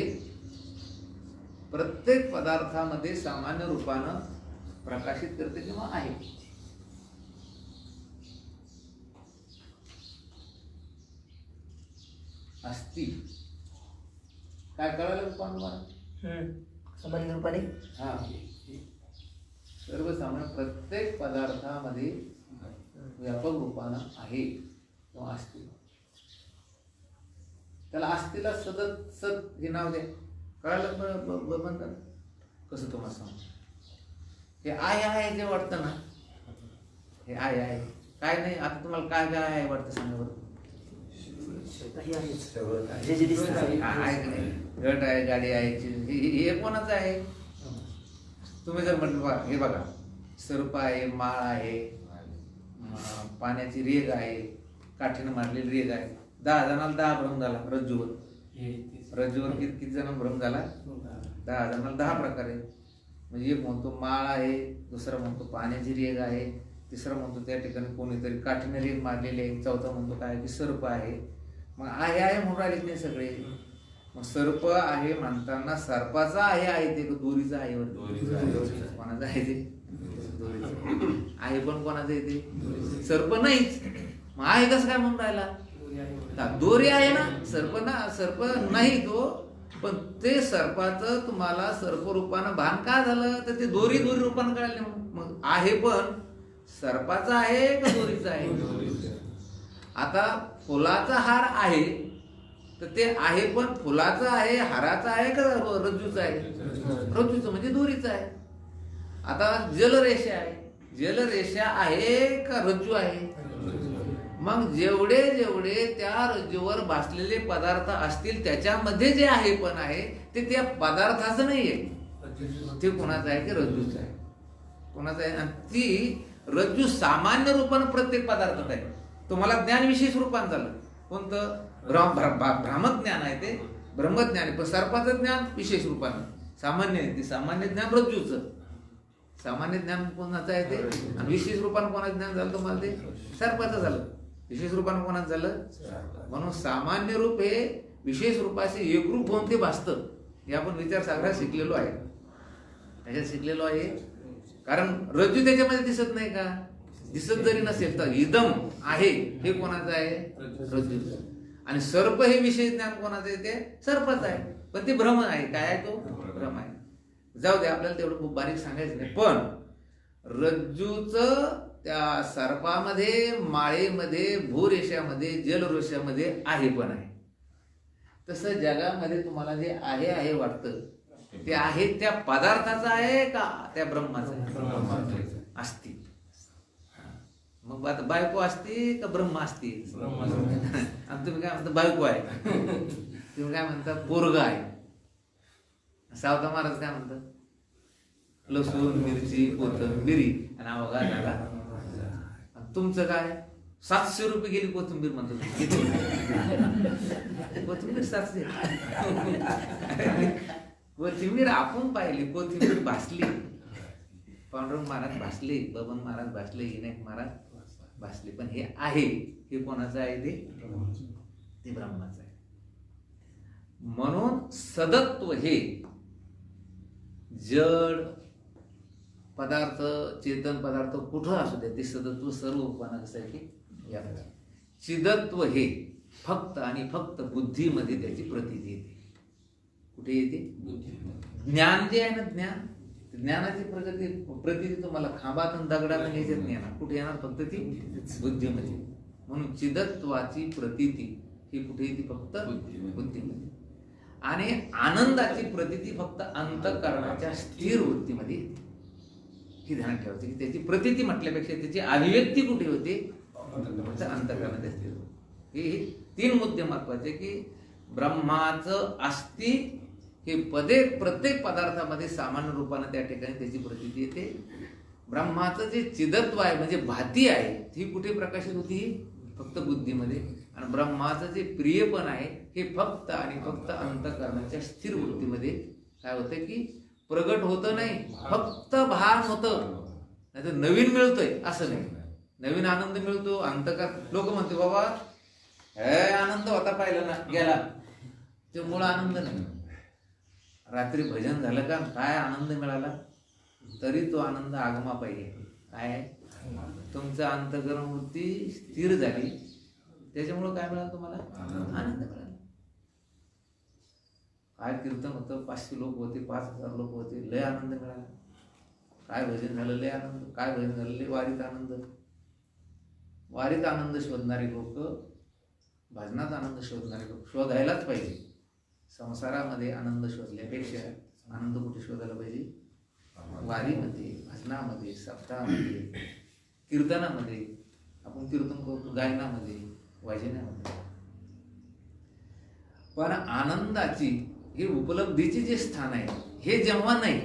प्रत्येक पदार्थामध्ये सामान्य रूपानं प्रकाशित करते किंवा आहे. अस्ति काय कळालं तुम्हाला? सामान्य रूपाने हा, सर्वसामान्य प्रत्येक पदार्थामध्ये व्यापक रूपानं आहे किंवा अस्ति. त्याला अस्तिला सदत सत हे नाव द्या. कळालं म्हणतात कसं तुम्हाला सांग. हे आहे जे वाटतं ना, हे आहे काय नाही. आता तुम्हाला काय काय आहे वाटतं सांगा बरं. घट आहे, गाडी आहे, हे कोणाचं आहे? तुम्ही जर म्हटलं हे बघा, सर्प आहे, माळ आहे, पाण्याची रेग आहे, काठीनं मारलेली रेग आहे. 10 जणांना 10 भ्रम झाला. रज्जूवर किती जण भ्रम झाला? 10 जणांना 10 प्रकारे. म्हणजे एक म्हणतो माळ आहे, दुसरा म्हणतो पाण्याची रेग आहे, तिसरा म्हणतो त्या ठिकाणी कोणीतरी काठीने रेग मारलेली आहे, चौथा म्हणतो काय की सर्प आहे. मग आहे म्हणून राहिले नाही सगळे. मग सर्प आहे म्हणताना सर्पाचा आहे ते दोरीचा आहे? कोणाचा आहे ते? दोरीचा आहे. पण कोणाचं आहे ते? सर्प नाहीच. मग आहे कसं काय म्हणून राहिला? दोरी आहे ना, सर्प ना, सर्प नाही तो. पण ते सर्पाचं तुम्हाला सर्परूपानं भान का झालं, तर ते दोरी रूपानं कळाले. मग आहे पण सर्पाचं आहे का दोरीचं आहे? आता फुलाचा हार आहे तर ते आहे पण फुलाचं आहे, हाराचं आहे का रज्जूचं आहे? रज्जूचं म्हणजे दोरीचं आहे. आता जलरेषा आहे, जलरेषा आहे का रज्जू आहे? मग जेवढे जेवढे त्या रज्जूवर भासलेले पदार्थ असतील त्याच्यामध्ये जे आहे पण आहे ते त्या पदार्थाचं नाहीये, ते कोणाचं आहे? ते रज्जूचं आहे. कोणाचं आहे? आणि ती रज्जू सामान्य रूपानं प्रत्येक पदार्थात आहे. तुम्हाला ज्ञान विशेष रूपानं झालं कोणतं? भ्रामक ज्ञान आहे, ते ब्रह्मज्ञान आहे. पण सर्पाचं ज्ञान विशेष रूपानं सामान्य आहे, ते सामान्य ज्ञान रज्जूचं. सामान्य ज्ञान कोणाचं आहे ते, आणि विशेष रूपानं कोणाचं ज्ञान झालं तुम्हाला? ते सर्पाचं झालं. विशेष रूपानं कोणाचं झालं? म्हणून सामान्य रूप हे विशेष रूपाशी एकरूप होऊन ते भासतं. हे आपण विचारसागरात शिकलेलो आहे. त्याच्यात शिकलेलो आहे. कारण रज्जू त्याच्यामध्ये दिसत नाही का? दिसत जरी नसेल तर इदम आहे हे कोणाचं आहे? रज्जूचं. आणि सर्प हे विशेष ज्ञान कोणाचं आहे? ते सर्पाचं आहे. पण ते भ्रम आहे. काय आहे तो? भ्रम आहे. जाऊ दे, आपल्याला तेवढं खूप बारीक सांगायचं नाही. पण रज्जूचं त्या सर्पामध्ये, माळेमध्ये, भूरेषामध्ये, जलरेषामध्ये आहे पण आहे. तसं जगामध्ये तुम्हाला जे आहे आहे वाटतं ते आहे त्या पदार्थाचं आहे का त्या ब्रह्माचं आहे? असती. मग आता बायको असती का ब्रह्म असती? आणि तुम्ही काय म्हणता? बायको आहे. तुम्ही काय म्हणता? पोरगा आहे. सावता महाराज काय म्हणतात? लसूण, मिरची, कोथिंबिरी आणि अवघा झाला. तुमचं काय? 700 रुपये गेली कोथिंबीर म्हणतो. कोथिंबीर 700. कोथिंबीर आपण पाहिली, कोथिंबीर भासली. पांडुरंग महाराज भासले, बबन महाराज भासले, विनायक महाराज भासले. पण हे आहे, हे कोणाचं आहे? ते ब्रह्माचं आहे. म्हणून सदत्व हे जड पदार्थ, चेतन पदार्थ कुठं असू दे, ते सदत्व सर्व रूपानं कसं आहे की या. चिदत्व हे फक्त आणि फक्त बुद्धीमध्ये त्याची प्रतीती येते. कुठे येते? ज्ञान जे आहे ना, ज्ञानाची प्रतीती तुम्हाला खांबातून दगडातून यायचं ज्ञान कुठे येणार? फक्त ती बुद्धीमध्ये. म्हणून चिदत्वाची प्रतीती ही कुठे येते? फक्त बुद्धीमध्ये. आणि आनंदाची प्रतीती फक्त अंतःकरणाच्या स्थिर वृत्तीमध्ये येते. ही ध्यानात ठेवायची की त्याची प्रतीती म्हटल्यापेक्षा त्याची अभिव्यक्ती कुठे होते? फक्त अंतःकरणाच्या स्थिर. हे 3 मुद्दे महत्वाचे की ब्रह्माचं अस्ति हे प्रत्येक पदार्थामध्ये सामान्य रूपाने त्या ठिकाणी त्याची प्रतीती येते. ब्रह्माचं जे चिदत्व आहे म्हणजे भाती आहे ती कुठे प्रकाशित होती? फक्त बुद्धीमध्ये. आणि ब्रह्माचं जे प्रियपण आहे हे फक्त आणि फक्त अंतःकरणाच्या स्थिर वृत्तीमध्ये काय होतं की प्रगट होतं नाही, फक्त भान होतं. नाही तर नवीन मिळतोय असं नाही. नवीन आनंद मिळतो अंतःकरण. लोक म्हणते बाबा हे आनंद होता पाहिलं ना गेला, ते मूळ आनंद नाही. रात्री भजन झालं का काय आनंद मिळाला, तरी तो आनंद आगमा पाहिजे. काय तुमचं अंतःकरण वृत्ती स्थिर झाली त्याच्यामुळं काय मिळालं तुम्हाला? आनंद मिळाला. काय कीर्तन होतं, 500 लोक होते, 5000 लोक होते, लय आनंद मिळाला. काय भजन झालं, लय आनंद. काय भजन झालं, लय वारीत आनंद. वारीत आनंद शोधणारे लोक, भजनात आनंद शोधणारे लोक शोधायलाच पाहिजे. संसारामध्ये आनंद शोधल्यापेक्षा आनंद कुठे शोधायला पाहिजे? वारीमध्ये, भजनामध्ये, सप्ताहामध्ये, कीर्तनामध्ये. आपण कीर्तन करतो, गायनामध्ये, वाजनामध्ये. पण आनंदाची हे उपलब्धीचे जे स्थान आहे हे जेव्हा नाही,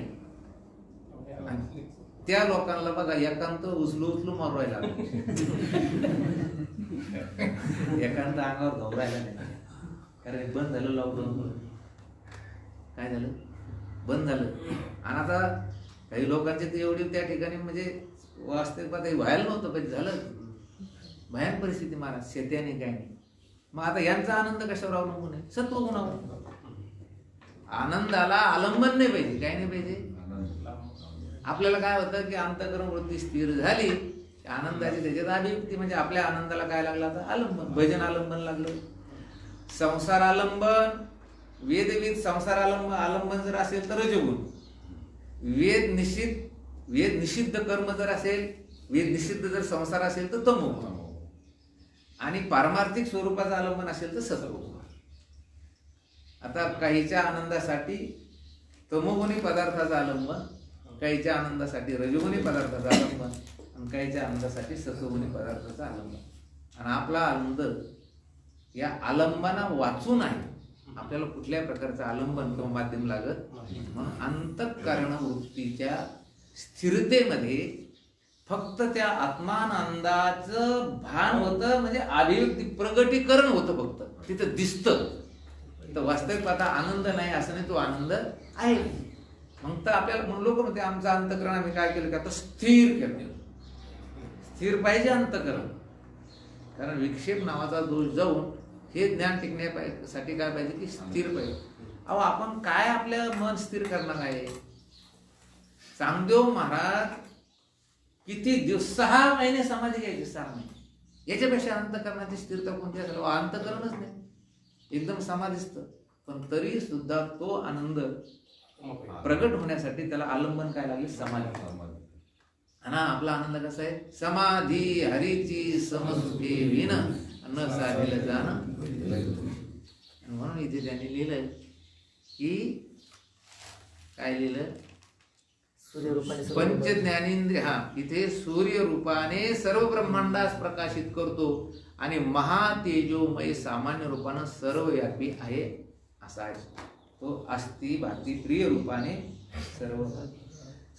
त्या लोकांना बघा एकांत उचलू मारू राहिला. एकांत अंगावर घाबरायला नाही. कारण बंद झालं लॉकडाऊन. काय झालं? बंद झालं. आणि आता काही लोकांचे ते एवढी त्या ठिकाणी म्हणजे वास्तविकता व्हायला नव्हतं पाहिजे, झालं. भयान परिस्थिती महाराज, शेत्याने काय नाही. मग आता यांचा आनंद कशावर अवलंबून आहे? सत्वगुणावर. आनंदाला आलंबन नाही पाहिजे. काय नाही पाहिजे? आपल्याला काय होतं की अंतःकरण वृत्ती स्थिर झाली, आनंदाची त्याच्यात अभिव्यक्ती म्हणजे आपल्या आनंदाला काय लागलं? आता आलंबन. भजन आलंबन लागलं, संसार आलंबन, वेदविद संसार आलंबन जर असेल तर रजोगुण, वेद निषिद्ध कर्म जर असेल, वेद निषिद्ध जर संसार असेल तर तमोगुण, आणि पारमार्थिक स्वरूपाचं आलंबन असेल तर सत्वगुण. आता काहीच्या आनंदासाठी तमोगुणी पदार्थाचं आलंबन, काहीच्या आनंदासाठी रजोगुणी पदार्थाचं आलंबन, आणि काहीच्या आनंदासाठी सत्वगुणी पदार्थाचं आलंबन. आणि आपला आनंद या आलंबना वाचून आहे. आपल्याला कुठल्या प्रकारचं आलंबन किंवा माध्यम लागत म्हणून अंतःकरण वृत्तीच्या स्थिरतेमध्ये फक्त त्या आत्मानंदाचं भान होतं, म्हणजे अभिव्यक्ती प्रगटीकरण होतं, फक्त तिथं दिसतं. तर वास्तविक पाहता आनंद नाही असं नाही, तो आनंद आहे. मग तर आपल्याला लोक म्हणते आमचं अंतःकरण आम्ही काय केलं, का तर स्थिर केलं. स्थिर पाहिजे अंतःकरण, कारण विक्षेप नावाचा दोष जाऊन हे ज्ञान टिकण्यासाठी काय पाहिजे की स्थिर पाहिजे. अहो आपण काय आपलं मन स्थिर करणार आहे. चांगदेव महाराज किती दिवस 6 महिने समाधी घ्यायची, 6 महिने. याच्यापेक्षा अंतःकरणाची स्थिरता कोणती असेल. अंतःकरणच नाही, एकदम समाधीस्थ. पण तरी सुद्धा तो आनंद प्रगट होण्यासाठी त्याला आलंबन काय लागले, समाधी. आणि आपला आनंद कसा आहे, समाधी हरीची समसुखे विन न साधेल जाण. म्हणून इथे त्यांनी लिहिलंय की काय लिहिलं, पंचज्ञानेंद्रिय, इथे सूर्य रूपाने सर्व ब्रह्मांडास प्रकाशित करतो आणि महातेजोमय सामान्य रूपानं सर्वव्यापी आहे असा आहे. तो अस्ति भाती प्रिय रूपाने सर्व.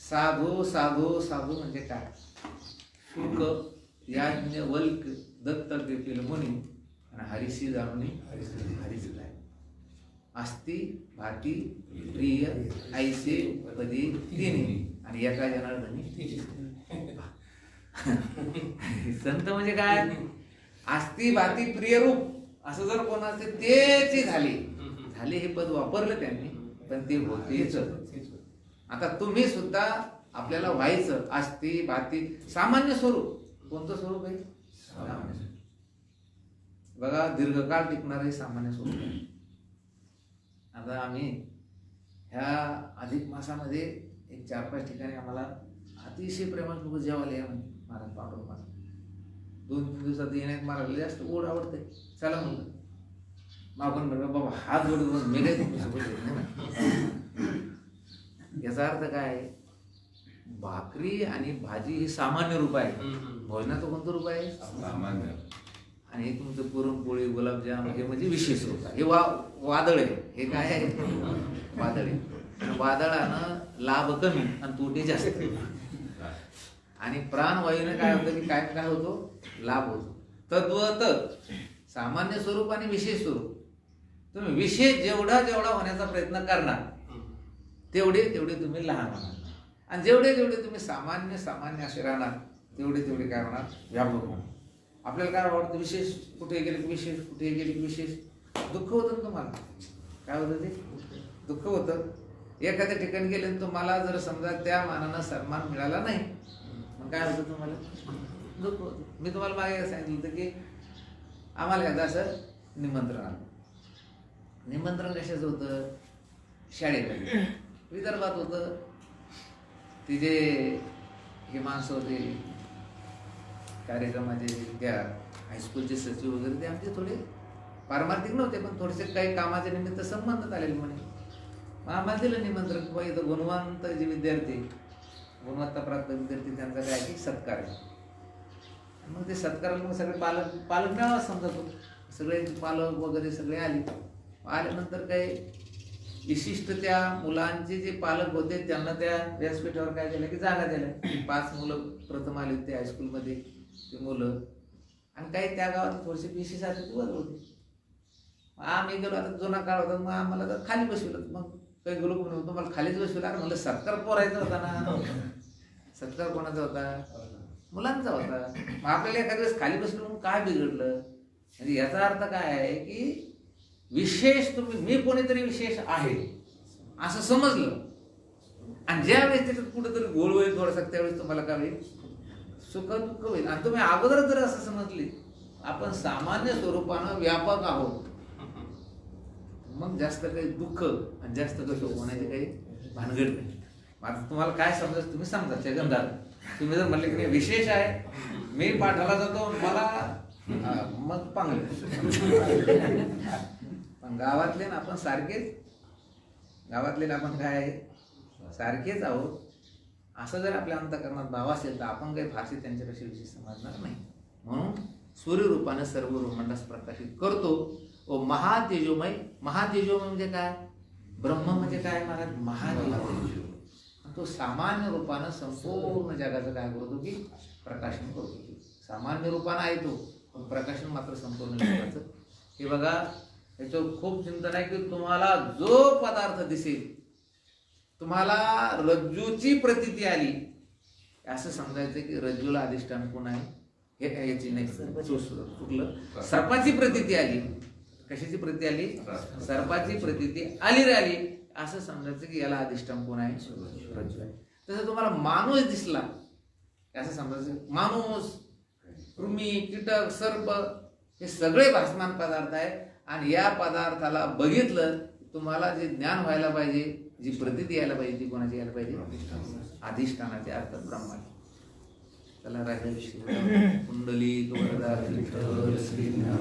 साधो साधो साधो म्हणजे काय, शुक याज्ञवल्क दत्त घेतील मुनी आणि हरिशी जाणून हरिच जाय. अस्ति भाती प्रिय ऐसे पदी तिन्ही आणि एका जनार्दनी. संत म्हणजे काय, अस्ति भाती प्रिय रूप असं जर कोणाचे तेची झाले हे पद वापरलं त्यांनी, पण ते होतेच. आता तुम्ही सुद्धा आपल्याला व्हायचं अस्ति भाती सामान्य स्वरूप. कोणतं स्वरूप आहे, बघा दीर्घकाळ टिकणारे सामान्य स्वरूप आहे. आता आम्ही ह्या अधिक मासामध्ये एक 4-5 ठिकाणी आम्हाला अतिशय प्रेमात लोक जेवायला या म्हणजे महाराज पांडुरंग महाराज 2-3 दिवसात येण्यात मला जास्त ओढ आवडते. चला म्हणलं मागून बघा बाबा हात जोडून मी काय याचा अर्थ काय, भाकरी आणि भाजी ही सामान्य रूप आहे. भोजनाचं कोणतं रूप आहे, सामान्य. आणि हे तुमचं पुरणपोळी गुलाबजाम हे म्हणजे विशेष रूप आहे. हे वादळ आहे. हे काय आहे, वादळ आहे. वादळानं लाभ कमी आणि तोटे जास्त. आणि प्राणवायूने काय होतं की काय होतो, लाभ होतो. तद्वत सामान्य स्वरूप आणि विशेष स्वरूप. तुम्ही विशेष जेवढा होण्याचा प्रयत्न करणार तेवढे तुम्ही लहान होणार, आणि जेवढे तुम्ही सामान्य असे राहणार तेवढे काय होणार, व्यापक होणार. आपल्याला काय वाटतं, विशेष कुठे गेले की विशेष, कुठे गेले की विशेष. दुःख होतं ना तुम्हाला, काय होतं ते दुःख होतं. एखाद्या ठिकाणी गेले तुम्हाला जर समजा त्या मानानं सन्मान मिळाला नाही, मग काय होतं तुम्हाला, दुःख होतं. मी तुम्हाला मागे सांगितलं होतं की आम्हाला एकदा असं निमंत्रण आलं. निमंत्रण कशाचं होतं, शाळेमध्ये विदर्भात होतं. तिथे हे माणसं होते कार्यक्रमाचे, त्या हायस्कूलचे सचिव वगैरे, ते आमचे थोडे पारमार्थिक नव्हते, पण थोडेसे काही कामाच्या निमित्त संबंधात आलेले म्हणे. मग आम्हाला दिलं निमंत्रण की इथं गुणवंत जे विद्यार्थी, गुणवत्ताप्राप्त विद्यार्थी, त्यांचा काय की सत्कार आहे. मग ते सत्काराला मग सगळे पालक मिळावा समजत होतो. सगळे पालक वगैरे सगळे आल्यानंतर काही विशिष्ट त्या मुलांचे जे पालक होते त्यांना त्या व्यासपीठावर काय केलं की जागा दिल्या. 5 मुलं प्रथम आले होते हायस्कूलमध्ये, ते मुलं, आणि काही त्या गावात थोडेसे पिशीसाठी वर होते. आम्ही गेलो, आता जुना काळ होता, मग आम्हाला तर खाली बसवलं. मग काही गेलो म्हणून तुम्हाला खालीच बसवलं. म्हणलं सत्कार पोरायचा होता ना, सत्कार कोणाचा होता, मुलांचा होता. मग आपल्याला एखाद्या वेळेस खाली बसलो म्हणून काय बिघडलं. म्हणजे याचा अर्थ काय आहे की विशेष मी कोणीतरी विशेष आहे असं समजलं, आणि ज्या वेळेस त्याच्यात कुठेतरी गोळ होईल थोडासा, त्यावेळेस तुम्हाला काय होईल, सुख दुःख होईल. आणि तुम्ही अगोदर जर असं समजले आपण सामान्य स्वरूपानं व्यापक आहोत, मग जास्त काही दुःख आणि जास्त काही शोक होण्याची काही भानगड नाही. आता तुम्हाला काय समजायचं तुम्ही समजा जगनदार. तुम्ही जर म्हणले की नाही विशेष आहे, मी पाठाला जातो मला मग पांगलं. पण गावातले ना आपण सारखेच, गावातले ना आपण काय सारखेच आहोत. असं जर आपल्या अंतःकरणात भाव असेल तर आपण काही फारसे त्यांच्यापेक्षा विशेष समजणार नाही. म्हणून सूर्यरूपाने सर्व ब्रह्मांडास प्रकाशित करतो. व महातेजोमय, महातेजोमय म्हणजे काय? ब्रह्म म्हणजे काय महाराज? महातेजोमय. तो सामान्य रूपानं संपूर्ण जगाचं काय करतो की प्रकाशन करतो. सामान्य रूपानं आहे तो, पण प्रकाशन मात्र संपूर्ण जगाचं. हे बघा, याचं खूप चिंतन आहे की तुम्हाला जो पदार्थ दिसेल, तुम्हाला रज्जूची प्रतीती आली, असं समजायचं की रज्जूला अधिष्ठान कोण आहे? हे याची नाही, चुकलं. सर्पाची प्रतीती आली. कशाची प्रती आली? सर्पाची प्रतीती आली रे आली, असं समजायचं की याला अधिष्ठान कोण आहे? रज्जू आहे. तसं तुम्हाला माणूस दिसला असं समजायचं, माणूस, कृमी, कीटक, सर्प हे सगळे भासमान पदार्थ आहे. आणि या पदार्थाला बघितलं तुम्हाला जे ज्ञान व्हायला पाहिजे, जी प्रतीती यायला पाहिजे, ती कोणाची यायला पाहिजे? अधिष्ठानाचे अर्थात ब्रह्माची. त्याला राजा कुंडली विठ्ठल श्री ज्ञान